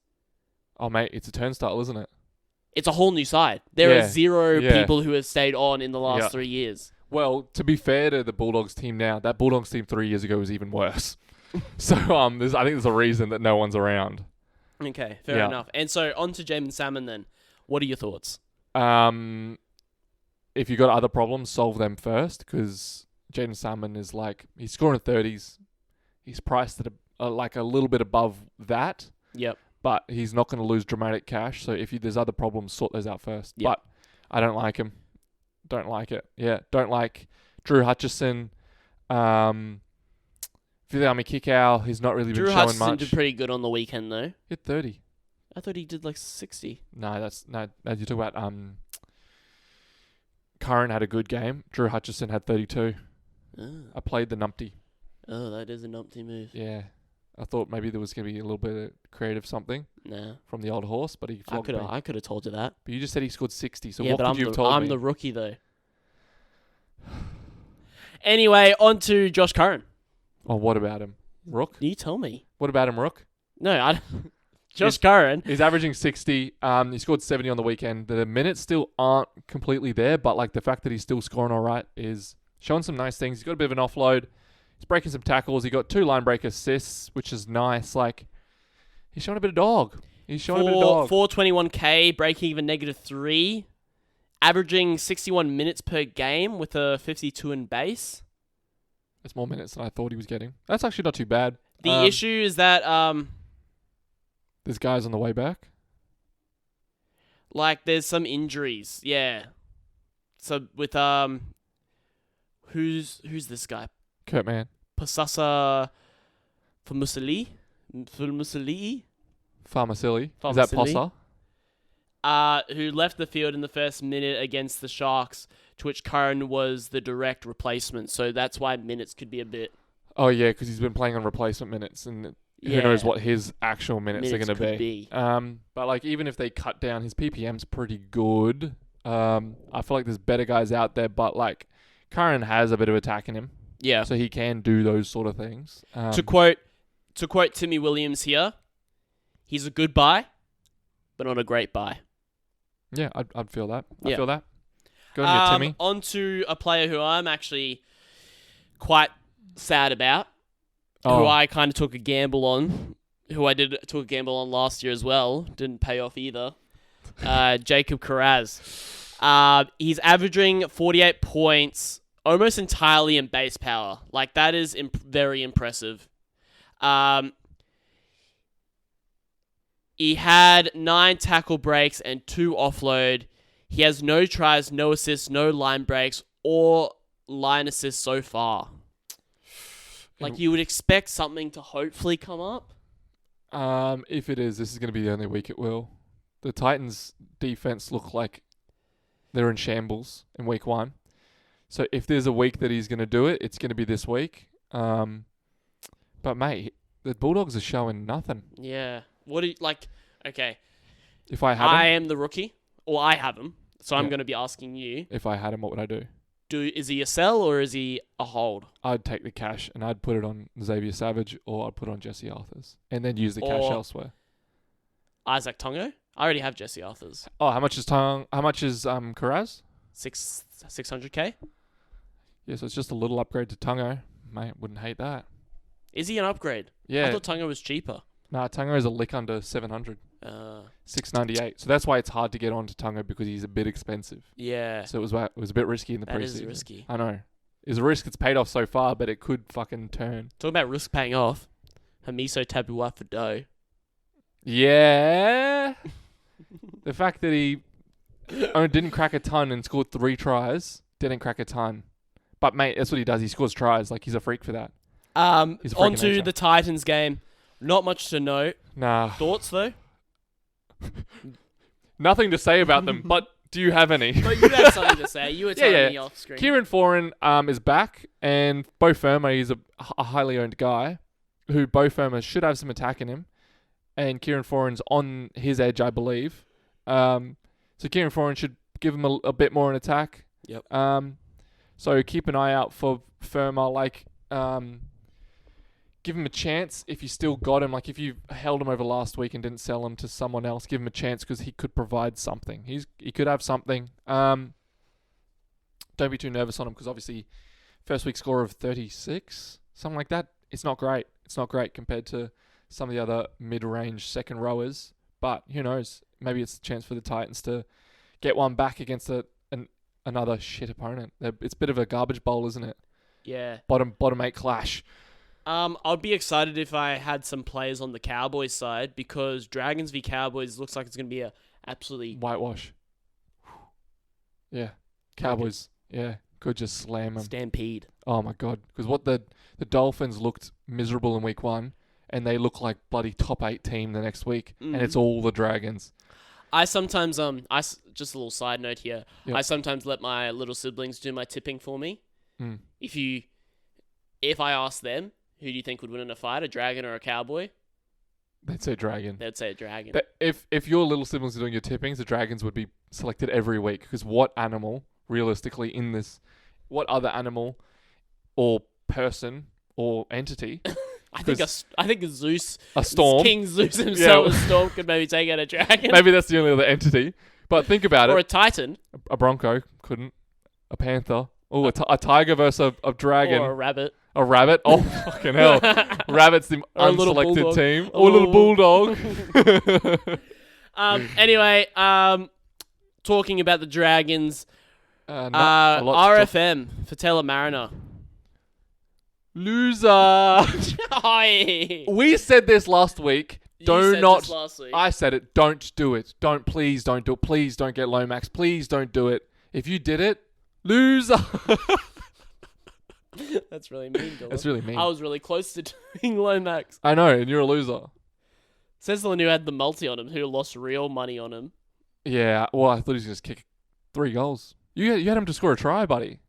B: Oh, mate, it's a turnstile, isn't it?
A: It's a whole new side. There are 0 people who have stayed on in the last 3 years.
B: Well, to be fair to the Bulldogs team now, that Bulldogs team 3 years ago was even worse. So I think there's a reason that no one's around.
A: Okay, fair enough. And so on to Jamin Salmon then. What are your thoughts?
B: If you got other problems, solve them first, because Jaden Salmon is like, he's scoring 30s. He's priced at a little bit above that. Yep. But he's not going to lose dramatic cash. So if there's other problems, sort those out first. Yep. I don't like him. Don't like it. Yeah, don't like Drew Hutchison. Viliami Kikau, he's not really
A: Drew
B: been showing
A: Hutchison
B: much.
A: did pretty good on the weekend, though.
B: He had 30.
A: I thought he did like 60.
B: No, you talk about Curran had a good game. Drew Hutchison had 32. I played the numpty.
A: Oh, that is a numpty move.
B: Yeah. I thought maybe there was going to be a little bit of creative something from the old horse, but he flopped me.
A: I could have told you that.
B: But you just said he scored 60, so
A: Yeah,
B: what
A: but
B: could you have told me?
A: I'm the rookie, though. Anyway, on to Josh Curran.
B: Oh, what about him? Rook?
A: You tell me.
B: What about him, Rook?
A: No, Josh Curran.
B: He's averaging 60. He scored 70 on the weekend. The minutes still aren't completely there, but like the fact that he's still scoring all right is showing some nice things. He's got a bit of an offload. He's breaking some tackles. He got 2 line break assists, which is nice. Like, he's showing a bit of dog.
A: 421k, breaking even -3. Averaging 61 minutes per game with a 52 in base.
B: That's more minutes than I thought he was getting. That's actually not too bad.
A: The issue is that
B: there's guys on the way back.
A: like there's some injuries. Yeah. So with who's this guy?
B: Kurtman.
A: Pasasa Famusili?
B: Farmasilli. Is that Possa?
A: Who left the field in the first minute against the Sharks, to which Curran was the direct replacement. So that's why minutes could be a bit...
B: Oh, yeah, because he's been playing on replacement minutes, and who knows what his actual minutes are going to be. But like, even if they cut down, his PPM's pretty good. I feel like there's better guys out there, but like, Curran has a bit of attack in him.
A: Yeah.
B: So he can do those sort of things.
A: To quote Timmy Williams here, he's a good buy, but not a great buy.
B: Yeah, I'd feel that.
A: Yeah.
B: I feel that. Go on, Timmy.
A: On to a player who I'm actually quite sad about, who I kind of took a gamble on, took a gamble on last year as well. Didn't pay off either. Jacob Carraz. He's averaging 48 points, almost entirely in base power. Like, that is very impressive. He had 9 tackle breaks and 2 offload. He has no tries, no assists, no line breaks, or line assists so far. Like, you would expect something to hopefully come up.
B: If it is, this is going to be the only week it will. The Titans' defense look like they're in shambles in week 1. So if there's a week that he's going to do it, it's going to be this week. But mate, the Bulldogs are showing nothing.
A: Yeah. What do you, like, okay.
B: If I had him,
A: I am the rookie, or I have him, so I'm going to be asking you.
B: If I had him, what would I do?
A: Is he a sell or is he a hold?
B: I'd take the cash and I'd put it on Xavier Savage, or I'd put it on Jesse Arthurs, and then use the cash elsewhere.
A: Isaac Tongo? I already have Jesse Arthurs.
B: Oh, how much is Carraz?
A: 600k?
B: Yeah, so it's just a little upgrade to Tungo. Mate, wouldn't hate that.
A: Is he an upgrade?
B: Yeah.
A: I thought Tongo was cheaper.
B: Nah, Tungo is a lick under 700. 698. So that's why it's hard to get onto Tungo, because he's a bit expensive.
A: Yeah.
B: So it was a bit risky in the preseason.
A: That is risky.
B: I know. It's a risk that's paid off so far, but it could fucking turn.
A: Talking about risk paying off. Hamiso Tabuai for dough.
B: Yeah. The fact that he didn't crack a ton and scored 3 tries, didn't crack a ton. But mate, that's what he does. He scores tries. Like, he's a freak for that.
A: On to the Titans game. Not much to note.
B: Nah.
A: Thoughts, though?
B: Nothing to say about them, but do you have any?
A: But you had something to say. You were telling me off screen.
B: Kieran Foran is back, and Bo Firma is a highly owned guy who Bo Firma should have some attack in him, and Kieran Foran's on his edge, I believe. So Kieran Foran should give him a bit more in attack.
A: Yep.
B: So keep an eye out for Firma. Like, give him a chance if you still got him. Like, if you held him over last week and didn't sell him to someone else, give him a chance, because he could provide something. He could have something. Don't be too nervous on him, because obviously first week score of 36, something like that. It's not great. It's not great compared to some of the other mid-range second rowers. But who knows? Maybe it's a chance for the Titans to get one back against another shit opponent. It's a bit of a garbage bowl, isn't it?
A: Yeah.
B: Bottom 8 clash.
A: I'd be excited if I had some players on the Cowboys side, because Dragons v Cowboys looks like it's going to be a absolutely
B: whitewash. Yeah. Cowboys, yeah, could just slam them.
A: Stampede.
B: Oh, my God. Because what the Dolphins looked miserable in week 1, and they look like bloody top 8 team the next week, and it's all the Dragons.
A: I sometimes, just a little side note here.
B: Yep.
A: I sometimes let my little siblings do my tipping for me.
B: Mm.
A: If I ask them, who do you think would win in a fight, a dragon or a cowboy?
B: They'd say Dragon.
A: They'd say a dragon.
B: If your little siblings are doing your tippings, the Dragons would be selected every week. Because what animal, realistically, what other animal or person or entity?
A: I think Zeus,
B: a storm,
A: King Zeus himself, a storm could maybe take out a dragon.
B: Maybe that's the only other entity. But think about
A: or
B: it.
A: a titan.
B: A bronco couldn't. A panther. Oh, a tiger versus a dragon.
A: Or a rabbit.
B: A rabbit? Oh, fucking hell. Rabbit's the
A: Or a little
B: unselected
A: bulldog.
B: team. Or a little bulldog.
A: Anyway, talking about the Dragons,
B: Not a lot to talk-
A: RFM for Taylor Mariner.
B: Loser.
A: Oi.
B: We said this last week.
A: You said this last week.
B: I said it. Don't do it. Please don't do it. Please don't get Lomax. Please don't do it. If you did it, loser.
A: That's really mean, Dylan.
B: That's really mean.
A: I was really close to doing Lomax.
B: I know, and you're a loser.
A: Says the one who had the multi on him, who lost real money on him.
B: Yeah, well, I thought he was going to kick 3 goals. You had him to score a try, buddy.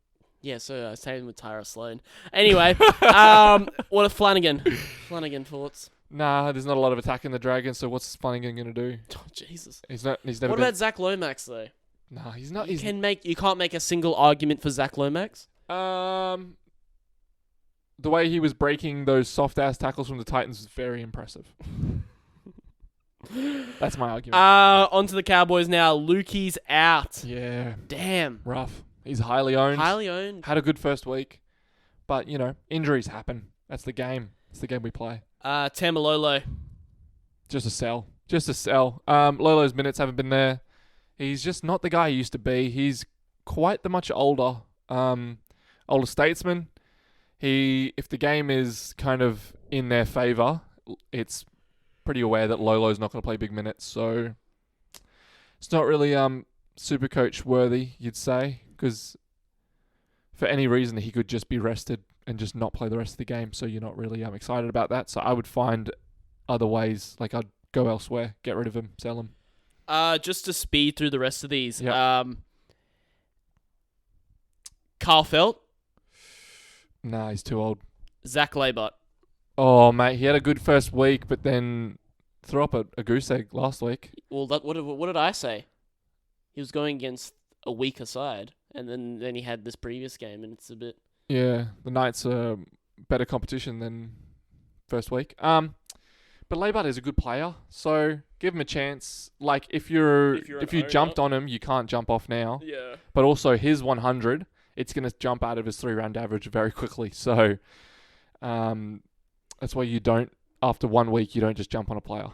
A: Yeah, so I saved him with Tyra Sloan. Anyway, what a Flanagan. Flanagan thoughts.
B: Nah, there's not a lot of attack in the Dragons, so what's Flanagan going to do?
A: Oh, Jesus.
B: He's never
A: What
B: been...
A: about Zach Lomax, though?
B: Nah, he's not.
A: You can't make a single argument for Zach Lomax?
B: The way he was breaking those soft-ass tackles from the Titans was very impressive. That's my argument.
A: On to the Cowboys now. Lukey's out.
B: Yeah.
A: Damn.
B: Rough. He's highly owned.
A: Highly owned.
B: Had a good first week. But, injuries happen. That's the game. It's the game we play.
A: Tamalolo.
B: Just a sell. Lolo's minutes haven't been there. He's just not the guy he used to be. He's quite the much older statesman. If the game is kind of in their favour, it's pretty aware that Lolo's not going to play big minutes. So it's not really SuperCoach worthy, you'd say, because for any reason he could just be rested and just not play the rest of the game. So you're not really excited about that. So I would find other ways. Like I'd go elsewhere, get rid of him, sell him.
A: Just to speed through the rest of these.
B: Yep.
A: Carl Felt.
B: Nah, he's too old.
A: Zach Laybot.
B: Oh, mate, he had a good first week, but then threw up a goose egg last week.
A: Well, what did I say? He was going against a weaker side, and then he had this previous game, and it's a bit...
B: Yeah, the Knights are better competition than first week. But Laybot is a good player, so give him a chance. Like, if you jumped on him, you can't jump off now.
A: Yeah.
B: But also, his 100, it's going to jump out of his 3-round average very quickly. So, that's why after 1 week, you don't just jump on a player.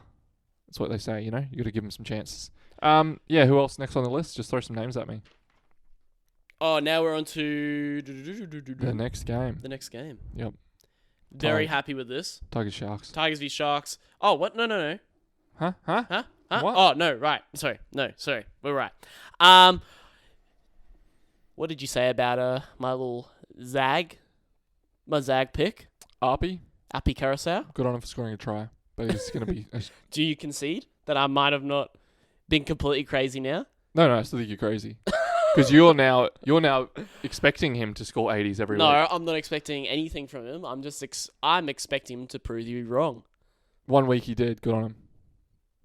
B: That's what they say, you got to give him some chances. Yeah, who else next on the list? Just throw some names at me.
A: Oh, now we're on to...
B: The next game.
A: The next game.
B: Yep.
A: Very happy with this.
B: Tigers Sharks.
A: Tigers v Sharks. Oh, what? No.
B: Huh?
A: Huh?
B: What?
A: Oh, no, right. Sorry. We're right. What did you say about my little Zag? My Zag pick?
B: Arpy
A: Carousel?
B: Good on him for scoring a try. But he's going to be...
A: Do you concede that I might have not been completely crazy now?
B: No, I still think you're crazy. Because you're now expecting him to score 80s every week.
A: No, I'm not expecting anything from him. I'm just I'm expecting him to prove you wrong.
B: 1 week he did. Good on him.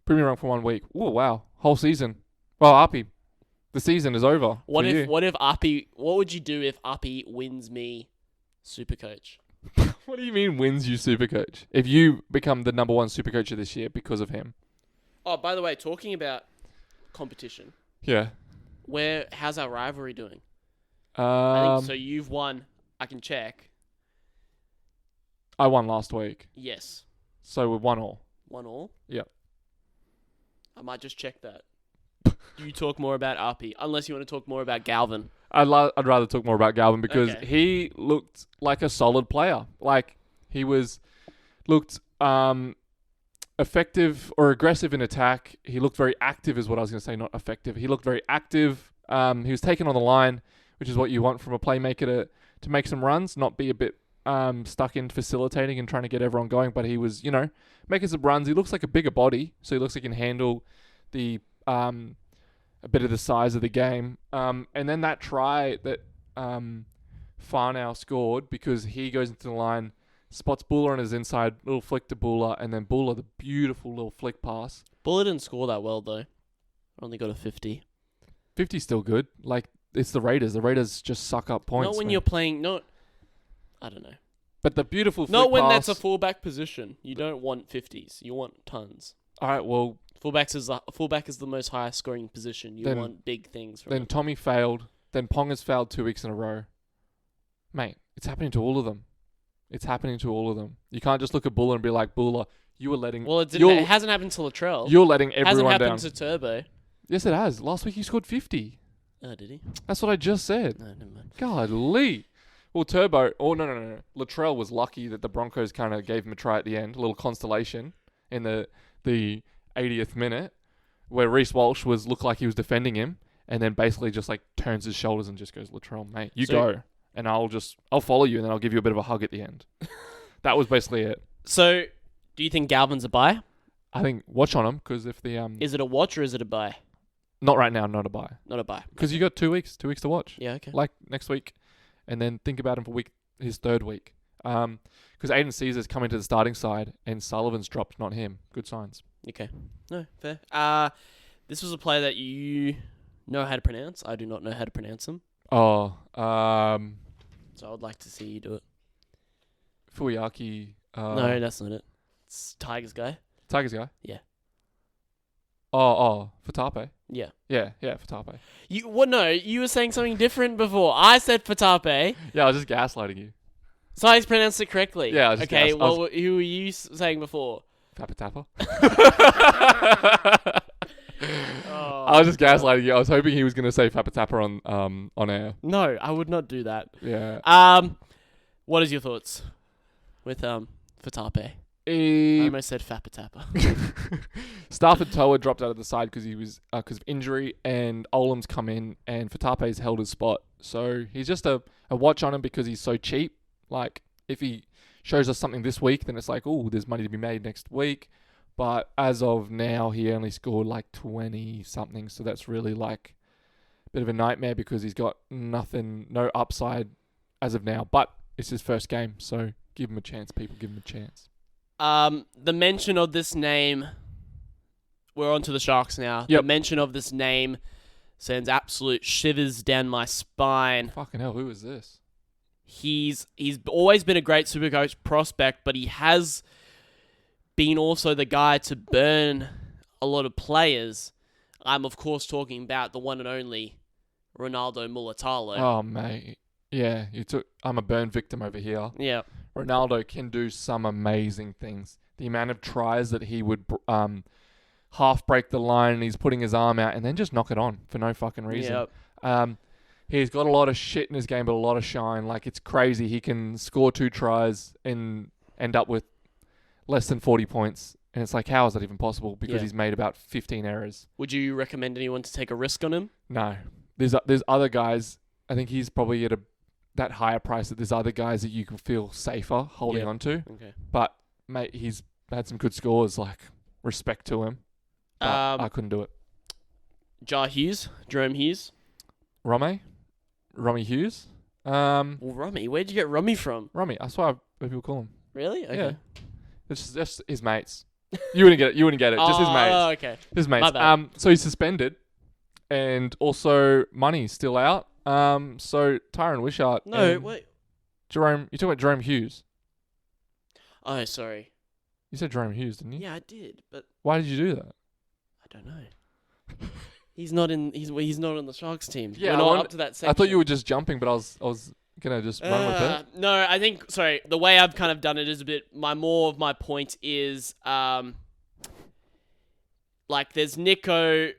B: Prove me wrong for 1 week. Oh, wow. Whole season. Well, Arpy, the season is over.
A: What if Arpy... What would you do if Arpy wins me SuperCoach?
B: What do you mean wins you SuperCoach? If you become the number 1 SuperCoach of this year because of him.
A: Oh, by the way, talking about competition.
B: Yeah.
A: How's our rivalry doing? I think so. You've won. I can check.
B: I won last week.
A: Yes.
B: So we're 1-1.
A: 1-1?
B: Yep.
A: I might just check that. You talk more about RP, unless you want to talk more about Galvin.
B: I'd rather talk more about Galvin because
A: Okay.
B: he looked like a solid player. Like he looked effective or aggressive in attack. He looked very active is what I was going to say, not effective. He looked very active, He was taken on the line, which is what you want from a playmaker to make some runs, not be a bit stuck in facilitating and trying to get everyone going. But he was, making some runs. He looks like a bigger body, so he looks like he can handle the a bit of the size of the game. And then that try that Farnow scored, because he goes into the line, spots Buller on his inside, little flick to Buller, and then Buller, the beautiful little flick pass.
A: Buller didn't score that well, though. Only got a 50.
B: 50's still good. Like, it's the Raiders. The Raiders just suck up points.
A: Not when you're playing... I don't know.
B: But the beautiful flick
A: Not when
B: pass,
A: that's a fullback position. You don't want 50s. You want tons.
B: All right, well...
A: Fullback is the most highest scoring position. You want big things from
B: Then
A: it.
B: Tommy failed. Then Pong has failed 2 weeks in a row. Mate, it's happening to all of them. It's happening to all of them. You can't just look at Buller and be like, Buller, you were letting...
A: Well, it hasn't happened to Latrell.
B: You're letting everyone
A: hasn't
B: down.
A: happened to Turbo.
B: Yes, it has. Last week he scored 50.
A: Oh, did he?
B: That's what I just said.
A: No, never mind.
B: Golly. Well, Turbo... Oh, no. Latrell was lucky that the Broncos kind of gave him a try at the end. A little constellation in the 80th minute, where Reece Walsh looked like he was defending him, and then basically just like turns his shoulders and just goes, Latrell, mate, you go. And I'll follow you, and then I'll give you a bit of a hug at the end. That was basically it.
A: So, do you think Galvin's a buy?
B: I think watch on him, because if the...
A: Is it a watch or is it a buy?
B: Not right now, not a buy.
A: Not a buy.
B: Because you got 2 weeks to watch.
A: Yeah, okay.
B: Like next week, and then think about him for his third week. Because Aiden Caesar's coming to the starting side, and Sullivan's dropped, not him. Good signs.
A: Okay. No, fair. This was a player that you know how to pronounce. I do not know how to pronounce him.
B: Oh,
A: So I would like to see you do it.
B: Fuyaki.
A: No, that's not it. It's Tigers guy.
B: Tigers guy?
A: Yeah.
B: Oh, Fatape.
A: Yeah.
B: Yeah, Fatape.
A: No, you were saying something different before. I said Fatape,
B: Yeah, I was just gaslighting you.
A: so I pronounced it correctly.
B: Yeah, I was just
A: okay.
B: gas- I was-
A: Who were you saying before?
B: Fapatapa.
A: Oh,
B: I was just gaslighting you. I was hoping he was going to say Fapatapa on air.
A: No, I would not do that.
B: Yeah.
A: What is your thoughts with Fatape? I
B: He
A: almost said Fapatapa.
B: Stafford Toa dropped out of the side because of injury, and Olam's come in, and Fatape's held his spot. So he's just a watch on him because he's so cheap. Like, if he shows us something this week, then it's like, oh, there's money to be made next week. But as of now, he only scored like 20-something. So that's really like a bit of a nightmare because he's got nothing, no upside as of now. But it's his first game, so give him a chance, people. Give him a chance.
A: The mention of this name, we're on to the Sharks now.
B: Yep.
A: The mention of this name sends absolute shivers down my spine.
B: Fucking hell, who is this?
A: He's always been a great Supercoach prospect, but he has been also the guy to burn a lot of players. I'm, of course, talking about the one and only Ronaldo Mulatalo.
B: Oh, mate. Yeah, I'm a burn victim over here.
A: Yeah.
B: Ronaldo can do some amazing things. The amount of tries that he would half break the line and he's putting his arm out and then just knock it on for no fucking reason.
A: Yep.
B: He's got a lot of shit in his game, but a lot of shine. Like, it's crazy. He can score 2 tries and end up with less than 40 points. And it's like, how is that even possible? Because he's made about 15 errors.
A: Would you recommend anyone to take a risk on him?
B: No. There's other guys. I think he's probably at that higher price that there's other guys that you can feel safer holding on to.
A: Okay.
B: But, mate, he's had some good scores. Like, respect to him. But I couldn't do it.
A: Jerome Hughes.
B: Romy Hughes.
A: Well, Rummy. Where'd you get Rummy from?
B: Romy. That's why people call him.
A: Really? Okay.
B: Yeah. It's just his mates. You wouldn't get it. Just his mates.
A: Oh, okay.
B: His mates.
A: My bad.
B: So he's suspended, and also money's still out. So Tyron Wishart.
A: No, wait.
B: Jerome. You talking about Jerome Hughes?
A: Oh, sorry.
B: You said Jerome Hughes, didn't you?
A: Yeah, I did, but
B: Why did you do that?
A: I don't know. He's not in the Sharks team.
B: Yeah,
A: We're not up to that section.
B: I thought you were just jumping, but I was gonna just run with it.
A: No, I think the way I've kind of done it is a bit. More of my point is like there's Nico,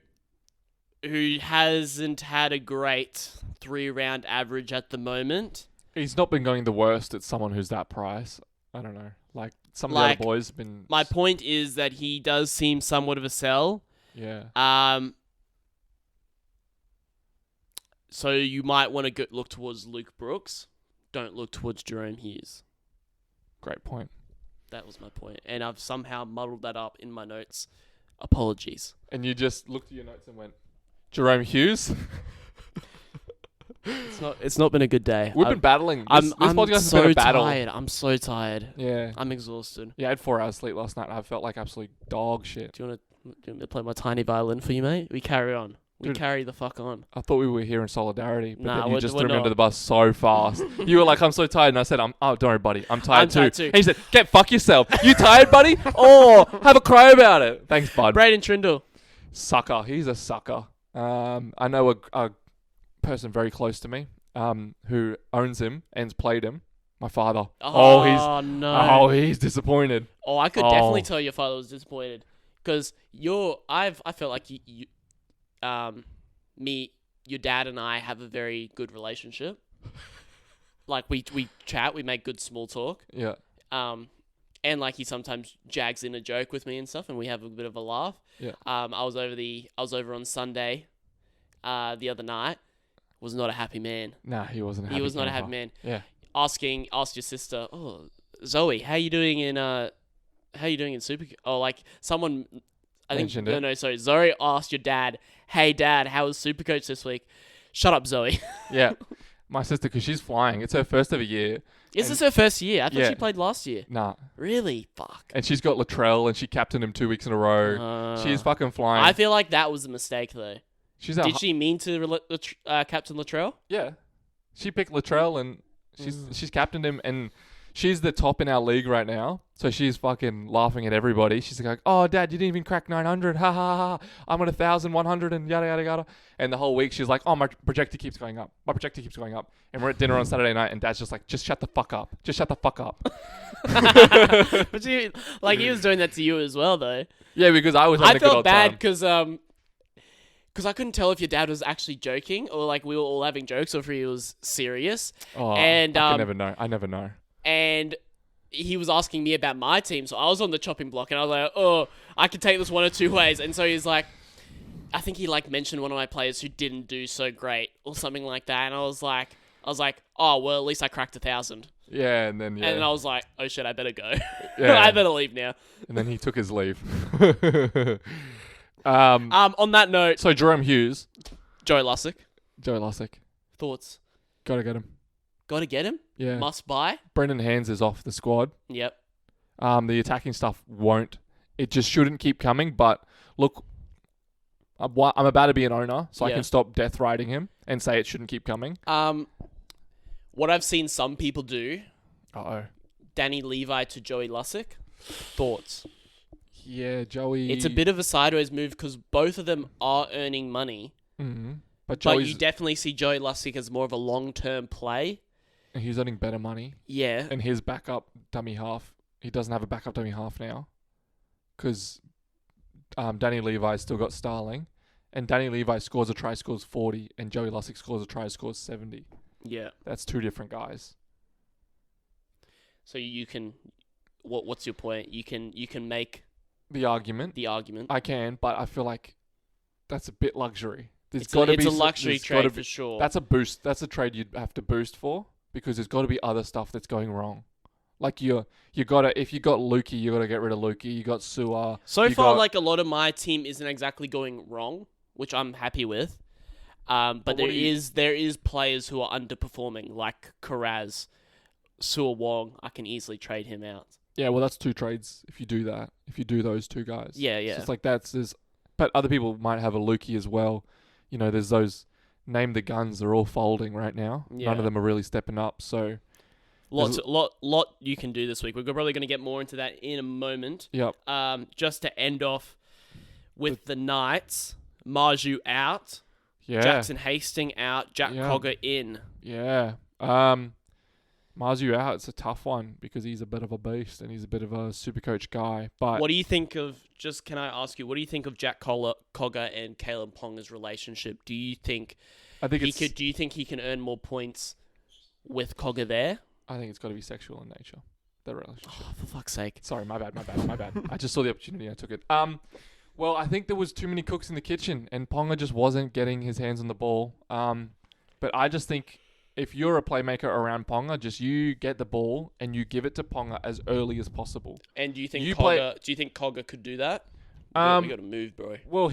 A: who hasn't had a great 3-round average at the moment.
B: He's not been going the worst at someone who's that price. I don't know. Like some of the other boys have been.
A: My point is that he does seem somewhat of a sell.
B: Yeah.
A: So you might want to look towards Luke Brooks. Don't look towards Jerome Hughes.
B: Great point.
A: That was my point. And I've somehow muddled that up in my notes. Apologies.
B: And you just looked at your notes and went, Jerome Hughes?
A: It's not been a good day.
B: We've been battling. This podcast has
A: so
B: been a battle.
A: tired. I'm so tired.
B: Yeah.
A: I'm exhausted.
B: Yeah, I had 4 hours sleep last night and I felt like absolute dog shit.
A: Do you want me to play my tiny violin for you, mate? We carry on. We
B: Dude,
A: carry the fuck on.
B: I thought we were here in solidarity, but
A: Nah,
B: then you
A: we're-
B: just
A: we're
B: threw me
A: not.
B: under the bus so fast. You were like, I'm so tired. And I said, oh, don't worry, buddy. I'm tired too.
A: too.
B: And he said, get fuck yourself. You tired, buddy? Oh, have a cry about it. Thanks, bud.
A: Braden Trindle.
B: Sucker. He's a sucker. I know a person very close to me who owns him and's played him. My father.
A: No.
B: He's disappointed.
A: Oh, I could definitely tell your father was disappointed because I felt like your dad and I have a very good relationship. Like we chat, we make good small talk.
B: Yeah.
A: And like he sometimes jags in a joke with me and stuff, and we have a bit of a laugh.
B: Yeah.
A: I was over on Sunday, the other night. Was not a happy man.
B: Nah, he wasn't.
A: He was not a happy man.
B: Yeah.
A: Asked your sister, Zoe, how you doing in Super? Oh, like someone, I think.
B: Mentioned it.
A: No, sorry. Zoe asked your dad, "Hey, Dad, how was SuperCoach this week?" Shut up, Zoe.
B: Yeah. My sister, because she's flying. It's her first of a year.
A: Is this her first year? I thought she played last year.
B: Nah.
A: Really? Fuck.
B: And she's got Latrell, and she captained him 2 weeks in a row. She's fucking flying.
A: I feel like that was a mistake, though.
B: She's
A: Did she mean to Captain Latrell?
B: Yeah. She picked Latrell, and she's captained him, and she's the top in our league right now. So she's fucking laughing at everybody. She's like, "Oh, Dad, you didn't even crack 900. Ha ha ha. I'm at 1,100 and yada yada yada." And the whole week she's like, "Oh, my projector keeps going up. My projector keeps going up." And we're at dinner on Saturday night, and Dad's just like, "Just shut the fuck up. Just shut the fuck up."
A: But he was doing that to you as well, though.
B: Yeah, because I was having a good
A: felt
B: old
A: bad
B: time.
A: because I couldn't tell if your dad was actually joking or like we were all having jokes or if he was serious.
B: Oh,
A: and
B: I never know. I never know.
A: And he was asking me about my team, so I was on the chopping block, and I was like, "Oh, I could take this one or two ways." And so he's like, I think he like mentioned one of my players who didn't do so great or something like that, and I was like, "Oh, well, at least I cracked 1,000."
B: Yeah, and then
A: And I was like, "Oh shit, I better go.
B: Yeah.
A: I better leave now."
B: And then he took his leave.
A: On that note,
B: So Jerome Hughes,
A: Joey Lussick, thoughts?
B: gotta get him.
A: Got to get him.
B: Yeah.
A: Must buy.
B: Brendan Hands is off the squad.
A: Yep.
B: The attacking stuff won't. It just shouldn't keep coming. But look, I'm about to be an owner, so I
A: Yeah.
B: can stop death riding him and say it shouldn't keep coming.
A: What I've seen some people do,
B: Uh-oh.
A: Danny Levi to Joey Lussick. Thoughts?
B: Yeah, Joey.
A: It's a bit of a sideways move because both of them are earning money.
B: Mm-hmm. But
A: But
B: Joey's
A: you definitely see Joey Lussick as more of a long-term play.
B: he's earning better money.
A: Yeah.
B: And his backup dummy half, he doesn't have a backup dummy half now. Because Danny Levi's still got Starling. And Danny Levi scores a try, scores 40. And Joey Lussick scores a try, scores 70.
A: Yeah.
B: That's two different guys.
A: So you can... What's your point? You can make
B: The argument.
A: the argument.
B: I can, but I feel like that's a bit luxury.
A: It's a luxury trade for sure.
B: That's a boost. That's a trade you'd have to boost for because there's got to be other stuff that's going wrong. Like you gotta, if you got Lukey, you gotta get rid of Lukey. You got Suar.
A: So far, like a lot of my team isn't exactly going wrong, which I'm happy with. But there is players who are underperforming, like Karaz, Suar Wong. I can easily trade him out.
B: Yeah, well, that's two trades if you do that. If you do those two guys.
A: Yeah, yeah.
B: So it's like but other people might have a Lukey as well. You know, there's those name the guns. They're all folding right now.
A: Yeah.
B: None of them are really stepping up. So
A: lot you can do this week. We're probably going to get more into that in a moment.
B: yep.
A: Just to end off with the Knights, Marju out,
B: Yeah.
A: Jackson Hastings out, Jack
B: Yeah.
A: Cogger in.
B: Yeah. Marzu out. It's a tough one because he's a bit of a beast and he's a bit of a super coach guy. But
A: What do you think of? Can I ask you? What do you think of Jack Cogger and Caleb Ponga's relationship? Do you think
B: I think
A: Do you think he can earn more points with Cogger there?
B: I think it's got to be sexual in nature. Their relationship.
A: Oh, for fuck's sake!
B: Sorry, my bad. I just saw the opportunity. I took it. Well, I think there was too many cooks in the kitchen, and Ponga just wasn't getting his hands on the ball. But I just think if you're a playmaker around Ponga, just you get the ball and you give it to Ponga as early as possible.
A: And do you think
B: You
A: Cogger could do that? We got to move, bro.
B: Well,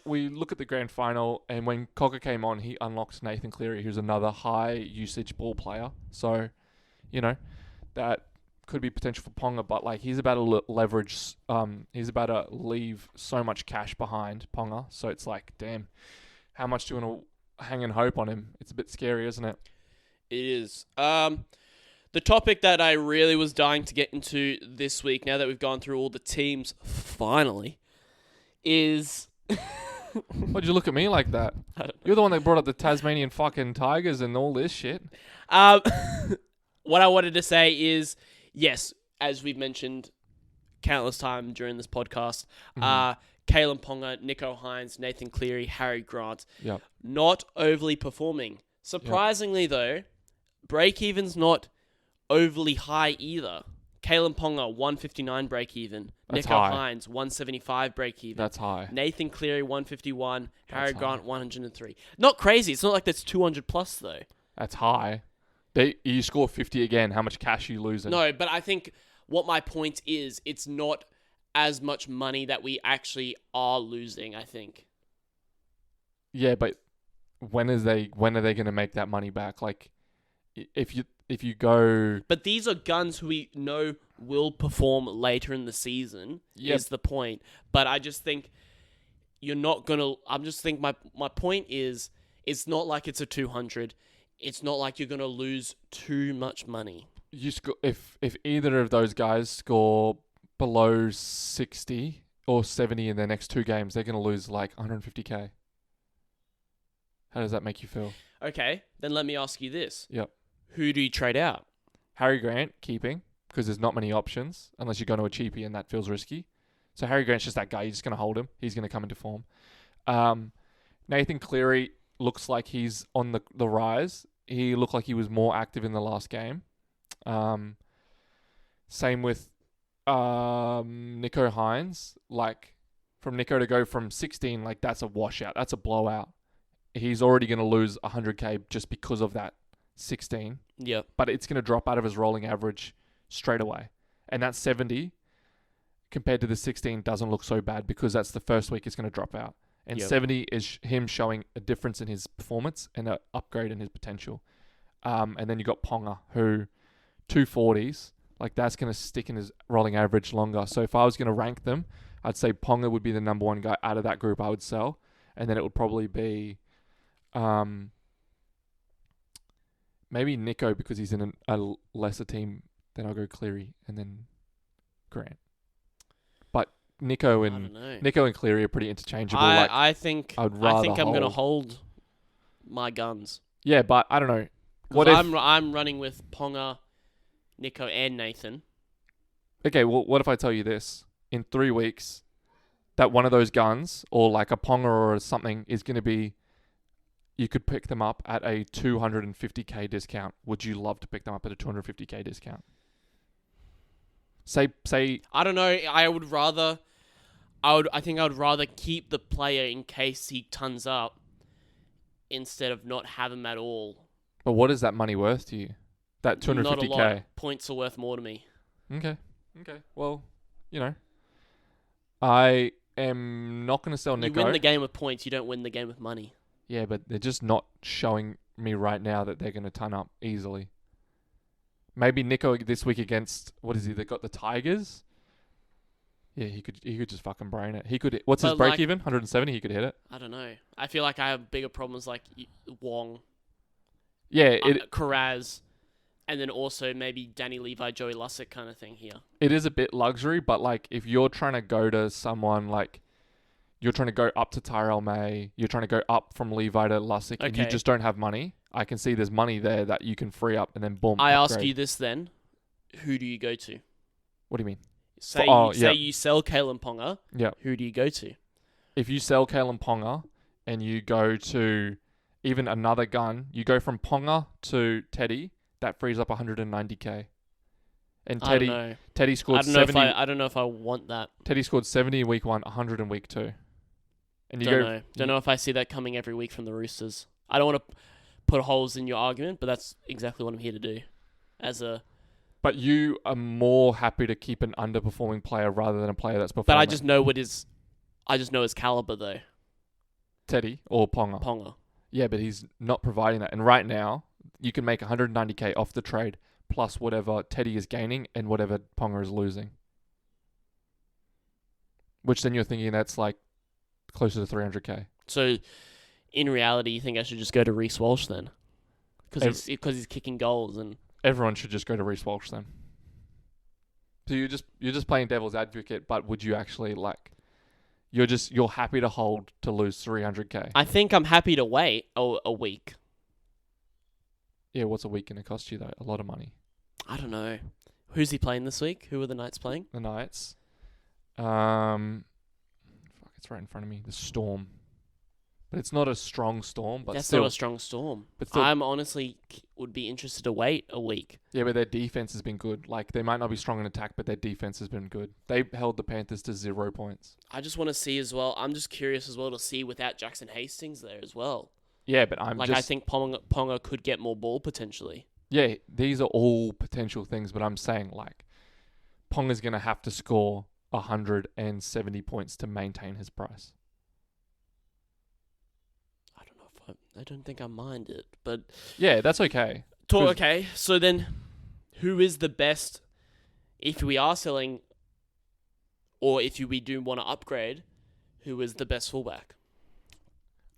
B: we look at the grand final, and when Cogger came on, he unlocked Nathan Cleary, who's another high usage ball player. So, that could be potential for Ponga, but like he's about to leverage. He's about to leave so much cash behind Ponga. So it's like, damn, how much do you want to hang and hope on him? It's a bit scary, isn't it?
A: It is. The topic that I really was dying to get into this week, now that we've gone through all the teams, finally, is...
B: Why'd you look at me like that?
A: I don't know.
B: You're the one that brought up the Tasmanian fucking Tigers and all this shit.
A: What I wanted to say is, yes, as we've mentioned countless times during this podcast, Kalen Ponga, Nico Hines, Nathan Cleary, Harry Grant, not overly performing. Surprisingly, though, break-even's not overly high either. Kalen Ponga, 159 break-even.
B: That's
A: Nico
B: high.
A: Hines, 175 break-even.
B: That's high.
A: Nathan Cleary, 151. Harry
B: That's
A: Grant,
B: high.
A: 103. Not crazy. It's not like that's 200 plus, though.
B: That's high. You score 50 again. How much cash are you losing?
A: No, but I think what my point is, it's not as much money that we actually are losing, I think.
B: Yeah, but when are they going to make that money back? Like, if you go...
A: But these are guns who we know will perform later in the season, is the point. But I just think you're not going to... I just think my point is, it's not like it's a 200. It's not like you're going to lose too much money.
B: You score if either of those guys score below 60 or 70 in their next two games, they're going to lose like 150k. How does that make you feel?
A: Okay, then let me ask you this.
B: Yep.
A: Who do you trade out?
B: Harry Grant, keeping, because there's not many options, unless you're going to a cheapie and that feels risky. So Harry Grant's just that guy. You're just going to hold him. He's going to come into form. Nathan Cleary looks like he's on the rise. He looked like he was more active in the last game. Same with Nico Hines. Like, from Nico to go from 16, like, that's a washout. That's a blowout. He's already going to lose 100k just because of that 16.
A: Yep.
B: But it's going to drop out of his rolling average straight away. And that 70 compared to the 16 doesn't look so bad because that's the first week it's going to drop out. And 70 is him showing a difference in his performance and an upgrade in his potential. And then you got Ponga, who 240s, like that's going to stick in his rolling average longer. So if I was going to rank them, I'd say Ponga would be the number one guy out of that group I would sell. And then it would probably be maybe Nico because he's in a lesser team. Then I'll go Cleary and then Grant. But Nico and Cleary are pretty interchangeable.
A: I think I'm
B: hold.
A: going to hold my guns.
B: Yeah, but I don't know.
A: I'm running with Ponga, Nico, and Nathan.
B: Okay, well, what if I tell you this? In 3 weeks, that one of those guns, or like a Ponga or something, is going to be... You could pick them up at a 250k discount. Would you love to pick them up at a 250k discount? Say.
A: I don't know. I think I would rather keep the player in case he tons up instead of not have him at all.
B: But what is that money worth to you? That 250k?
A: Not a lot. Points are worth more to me.
B: Okay. Well, I am not going to sell Nico.
A: You win the game with points. You don't win the game with money.
B: Yeah, but they're just not showing me right now that they're going to ton up easily. Maybe Nico this week against, what is he? They got the Tigers. Yeah, he could just fucking brain it. He could. What's his break even? 170. He could hit it.
A: I don't know. I feel like I have bigger problems like Wong.
B: Yeah,
A: Karaz, and then also maybe Danny Levi, Joey Lussick kind of thing here.
B: It is a bit luxury, but like if you're trying to go to someone like. You're trying to go up to Tyrell May. You're trying to go up from Levi to Lussick, and you just don't have money. I can see there's money there that you can free up, and then boom.
A: I ask you this then: who do you go to?
B: What do you mean?
A: Say you sell Kalen Ponga.
B: Yeah.
A: Who do you go to?
B: If you sell Kalen Ponga, and you go to even another gun, you go from Ponga to Teddy. That frees up 190k. And Teddy scored 70.
A: I don't know if I want that.
B: Teddy scored 70 in week 1, 100 in week 2. And
A: Don't know if I see that coming every week from the Roosters. I don't want to put holes in your argument, but that's exactly what I'm here to do.
B: But you are more happy to keep an underperforming player rather than a player that's performing.
A: But I just know his caliber though.
B: Teddy or Ponga.
A: Ponga.
B: Yeah, but he's not providing that. And right now, you can make 190k off the trade plus whatever Teddy is gaining and whatever Ponga is losing. Which then you're thinking that's like closer to 300k.
A: So, in reality, you think I should just go to Reece Walsh then? Because he's kicking goals and...
B: Everyone should just go to Reece Walsh then. So you're just playing devil's advocate, but would you actually like... You're happy to hold to lose 300k?
A: I think I'm happy to wait a week.
B: Yeah, what's a week going to cost you though? A lot of money.
A: I don't know. Who's he playing this week? Who are the Knights playing?
B: The Knights. It's right in front of me. The Storm. But it's not a strong storm. But
A: That's
B: still,
A: not a strong storm.
B: But still,
A: I'm honestly would be interested to wait a week.
B: Yeah, but their defense has been good. Like, they might not be strong in attack, but their defense has been good. They held the Panthers to 0 points.
A: I just want to see as well. I'm just curious as well to see without Jackson Hastings there as well.
B: Yeah, but
A: I think Ponga could get more ball potentially.
B: Yeah, these are all potential things, but I'm saying, like, Ponga's going to have to score 170 points to maintain his price.
A: I don't think I mind it, but...
B: Yeah, that's okay.
A: Okay, so then who is the best, if we are selling, or if we do want to upgrade, who is the best fullback?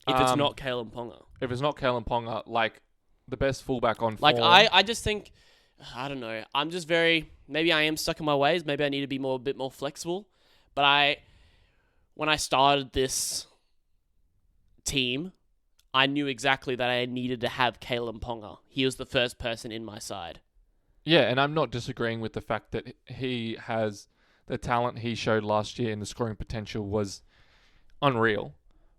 A: If it's not Kalen Ponga.
B: If it's not Kalen Ponga, like, the best fullback on
A: like
B: form...
A: I just think, I don't know, I'm just maybe I am stuck in my ways, maybe I need to be a bit more flexible, but when I started this team... I knew exactly that I needed to have Kalen Ponga. He was the first person in my side.
B: Yeah, and I'm not disagreeing with the fact that he has the talent he showed last year and the scoring potential was unreal.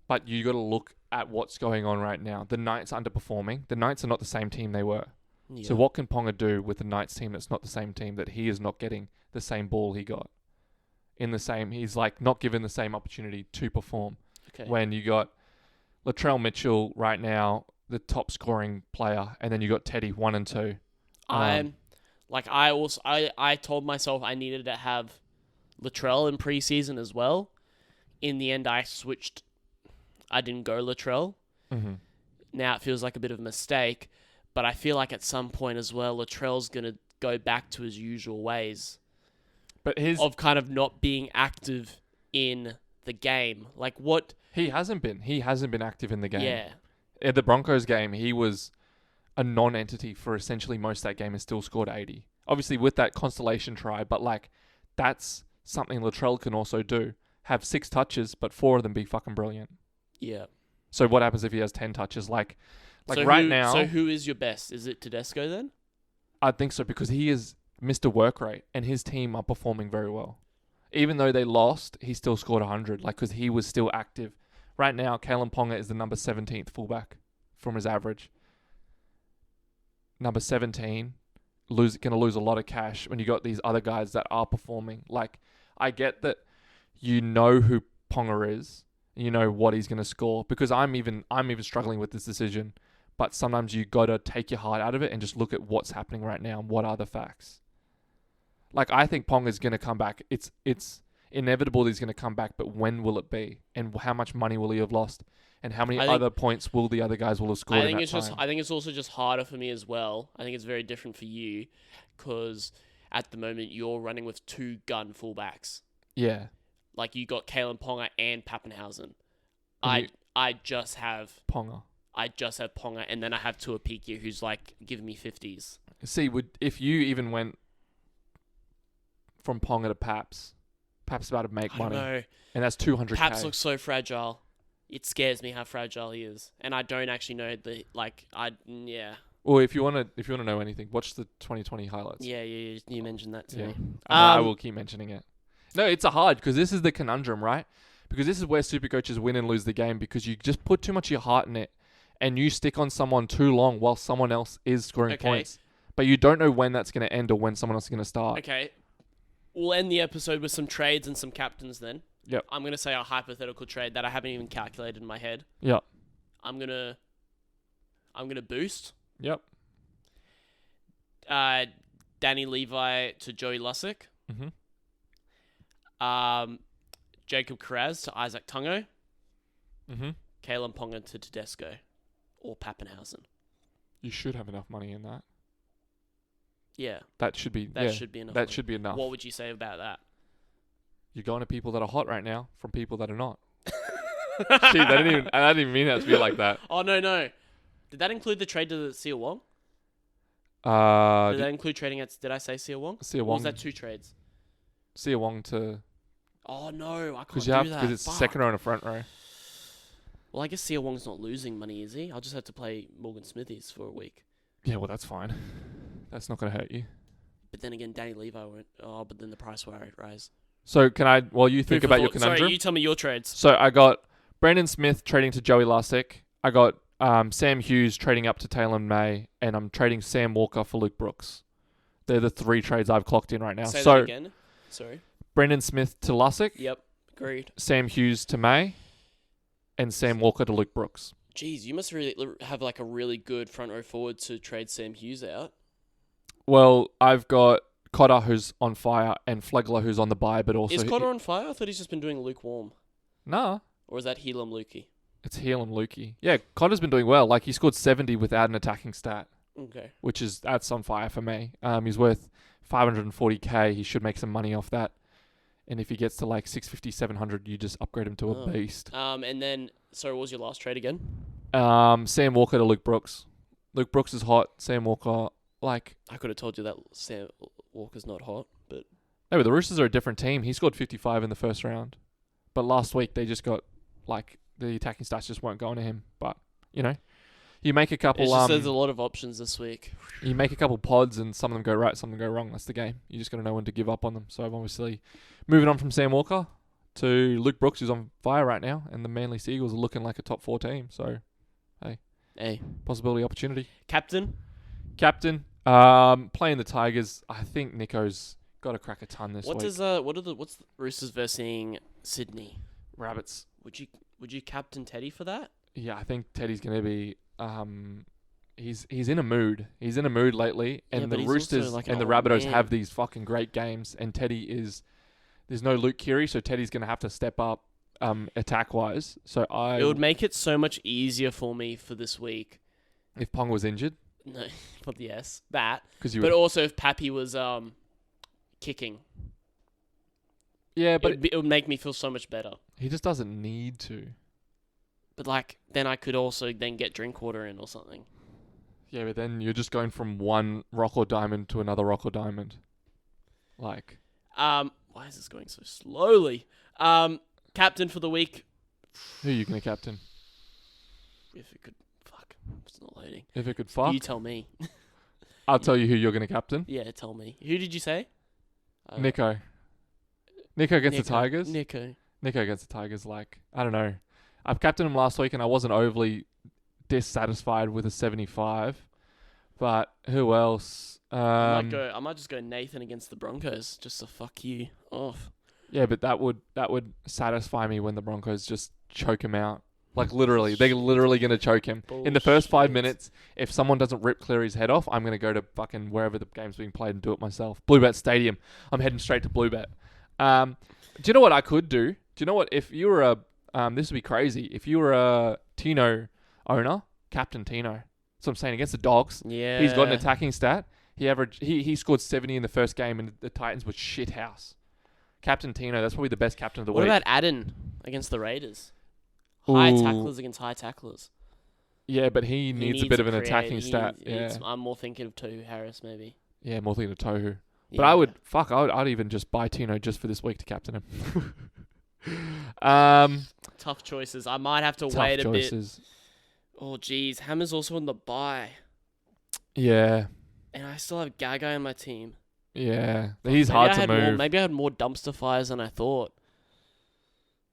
B: But you got to look at what's going on right now. The Knights are underperforming. The Knights are not the same team they were. Yeah. So what can Ponga do with the Knights team that's not the same team, that he is not getting the same ball he got? He's like not given the same opportunity to perform.
A: Okay.
B: When you got Latrell Mitchell right now, the top scoring player, and then you got Teddy 1 and 2.
A: I told myself I needed to have Latrell in preseason as well. In the end, I switched. I didn't go Latrell.
B: Mm-hmm.
A: Now it feels like a bit of a mistake, but I feel like at some point as well, Latrell's gonna go back to his usual ways.
B: But
A: of kind of not being active in the game, like what.
B: He hasn't been active in the game.
A: Yeah.
B: At the Broncos game, he was a non-entity for essentially most of that game and still scored 80. Obviously with that constellation try, but like that's something Latrell can also do. Have 6 touches, but 4 of them be fucking brilliant.
A: Yeah.
B: So what happens if he has 10 touches? Like
A: so
B: right now...
A: So who is your best? Is it Tedesco then?
B: I think so, because he is Mr. Work Rate and his team are performing very well. Even though they lost, he still scored 100, like, because he was still active. Right now, Kalen Ponga is the number 17th fullback from his average. Number 17, going to lose a lot of cash when you got these other guys that are performing. Like, I get that you know who Ponga is, and you know what he's going to score, because I'm even struggling with this decision. But sometimes you got to take your heart out of it and just look at what's happening right now and what are the facts. Like, I think Ponga's going to come back. It's inevitable that he's going to come back, but when will it be? And how much money will he have lost? And how many other points will the other guys will have scored in that time?
A: I think it's also just harder for me as well. I think it's very different for you because at the moment you're running with 2 gun fullbacks.
B: Yeah.
A: Like you got Kalen Ponga and Pappenhausen.
B: And
A: I just have
B: Ponga.
A: And then I have Tuapiki who's like giving me 50s.
B: See, if you even went from Ponga to Paps about to make money.
A: Know.
B: And that's 200k.
A: Paps looks so fragile. It scares me how fragile he is. And I don't actually know yeah.
B: Well, if you want to know anything, watch the 2020 highlights.
A: Yeah, you mentioned that to me.
B: I will keep mentioning it. No, it's hard because this is the conundrum, right? Because this is where Supercoaches win and lose the game, because you just put too much of your heart in it and you stick on someone too long while someone else is scoring points. But you don't know when that's going to end or when someone else is going to start.
A: Okay. We'll end the episode with some trades and some captains then.
B: Yep.
A: I'm going to say a hypothetical trade that I haven't even calculated in my head.
B: Yep.
A: I'm going to I'm going to boost.
B: Yep.
A: Danny Levi to Joey Lussick.
B: Mhm.
A: Jacob Carraz to Isaac Tungo.
B: Mhm.
A: Kalen Ponga to Tedesco. Or Pappenhausen.
B: You should have enough money in that.
A: Yeah.
B: That should be.
A: That should be enough.
B: That should be enough.
A: What would you say about that?
B: You're going to people that are hot right now from people that are not. Gee, I didn't even mean that to be like that.
A: Oh, no. Did that include the trade to Sia Wong? Did that include trading at... Did I say Sia Wong?
B: Sia
A: Or
B: Wong.
A: was that 2 trades?
B: Sia Wong to...
A: Oh, no. I can't
B: Because
A: do that.
B: because it's second row and a front row.
A: Well, I guess Sia Wong's not losing money, is he? I'll just have to play Morgan Smithies for a week.
B: Yeah, well, that's fine. That's not going to hurt you.
A: But then again, Danny Levi won't... Oh, but then the price will rise.
B: So can I... While you think about your conundrum...
A: Sorry, you tell me your trades.
B: So I got Brandon Smith trading to Joey Lussick. I got Sam Hughes trading up to Taylor May. And I'm trading Sam Walker for Luke Brooks. They're the 3 trades I've clocked in right now.
A: Say
B: so
A: that again. Sorry.
B: Brendan Smith to Lussick.
A: Yep. Agreed.
B: Sam Hughes to May. And Sam Walker to Luke Brooks.
A: Jeez, you must really have like a really good front row forward to trade Sam Hughes out.
B: Well, I've got Cotter who's on fire and Flegler who's on the bye, but also...
A: Is Cotter on fire? I thought he's just been doing lukewarm.
B: Nah.
A: Or is that Helam Lukey?
B: It's Helam Lukey. Yeah, Cotter's been doing well. Like, he scored 70 without an attacking stat.
A: Okay.
B: That's on fire for me. He's worth 540k. He should make some money off that. And if he gets to like 650, 700, you just upgrade him to a beast.
A: And then, sorry, what was your last trade again?
B: Sam Walker to Luke Brooks. Luke Brooks is hot. Sam Walker, like...
A: I could have told you that Sam Walker's not hot, but...
B: No, but the Roosters are a different team. He scored 55 in the first round. But last week, they just got, like, the attacking stats just weren't going to him. But, you know, you make a couple...
A: there's a lot of options this week.
B: You make a couple pods and some of them go right, some of them go wrong. That's the game. You just got to know when to give up on them. So I'm obviously moving on from Sam Walker to Luke Brooks, who's on fire right now. And the Manly Seagulls are looking like a top 4 team. So, hey. Possibility, opportunity.
A: Captain,
B: playing the Tigers. I think Nico's got to crack a ton this week.
A: what's the Roosters versus Sydney?
B: Rabbits.
A: Would you captain Teddy for that?
B: Yeah, I think Teddy's going to be... He's in a mood. He's in a mood lately. And the Roosters
A: like
B: and the Rabbitohs have these fucking great games. And Teddy is... There's no Luke Keary, so Teddy's going to have to step up attack-wise. So
A: It would make it so much easier for me for this week.
B: If Pong was injured?
A: No, but yes, that.
B: But
A: also if Pappy was kicking.
B: Yeah, but
A: it would make me feel so much better.
B: He just doesn't need to.
A: But like, then I could also then get Drinkwater in or something.
B: Yeah, but then you're just going from one rock or diamond to another rock or diamond. Like.
A: Why is this going so slowly? Captain for the week.
B: Who are you going to captain?
A: If it could... Fuck. It's not loading.
B: If it could fuck?
A: You tell me.
B: I'll tell you who you're going to captain.
A: Yeah, tell me. Who did you say?
B: Nico. Nico against the Tigers?
A: Nico
B: against the Tigers, like, I don't know. I've captained him last week and I wasn't overly dissatisfied with a 75. But who else?
A: I might just go Nathan against the Broncos just to fuck you off.
B: Yeah, but that would satisfy me when the Broncos just choke him out. Like, literally. They're literally going to choke him.
A: Bullshit.
B: In the first 5 minutes, if someone doesn't rip Cleary's head off, I'm going to go to fucking wherever the game's being played and do it myself. Bluebet Stadium. I'm heading straight to Bluebet. Do you know what I could do? Do you know what? If you were this would be crazy. If you were a Tino owner, Captain Tino. That's what I'm saying. Against the Dogs.
A: Yeah.
B: He's got an attacking stat. He scored 70 in the first game and the Titans were shit house. Captain Tino, that's probably the best captain of the week.
A: What about Adden against the Raiders? High tacklers against high tacklers.
B: Yeah, but he needs a bit of an attacking stat.
A: I'm more thinking of Tohu Harris, maybe.
B: Yeah, more thinking of Tohu.
A: Yeah.
B: But I'd even just buy Tino just for this week to captain him.
A: Tough choices. I might have to wait a bit. Oh, geez. Hammer's also on the bye.
B: Yeah.
A: And I still have Gagai on my team.
B: Yeah. He's hard to move.
A: Maybe I had more dumpster fires than I thought.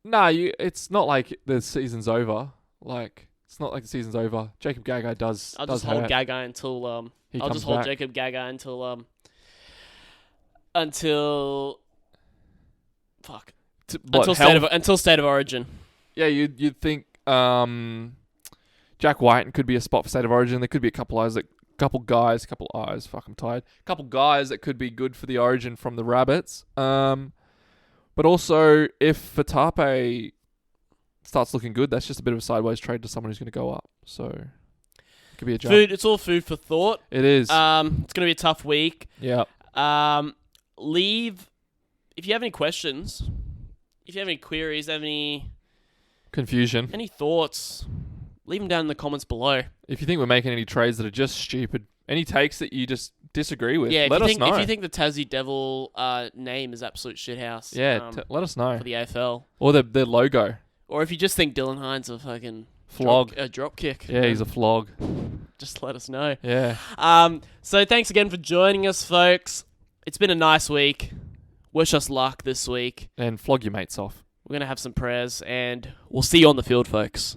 B: No, it's not like the season's over. Like, it's not like the season's over. Jacob Gagai does
A: I'll just hold Gagai until... I'll just hold Jacob Gagai until... Fuck. Until State of Origin.
B: Yeah, you'd think... do Jack White could be a spot for State of Origin. There could be a couple guys that could be good for the Origin from the Rabbits. But also, if Fatape starts looking good, that's just a bit of a sideways trade to someone who's going to go up. So, it could be a jump.
A: It's all food for thought.
B: It is.
A: It's going to be a tough week.
B: Yeah.
A: If you have any questions, if you have any queries, any
B: confusion,
A: any thoughts, leave them down in the comments below.
B: If you think we're making any trades that are just stupid, any takes that you just disagree with,
A: let
B: us know.
A: If you think the Tassie Devil name is absolute shithouse,
B: let us know.
A: For the AFL.
B: Or their logo.
A: Or if you just think Dylan Hines a fucking
B: flog.
A: Drop kick.
B: Yeah, he's a flog.
A: Just let us know.
B: Yeah.
A: So thanks again for joining us, folks. It's been a nice week. Wish us luck this week.
B: And flog your mates off.
A: We're going to have some prayers, and we'll see you on the field, folks.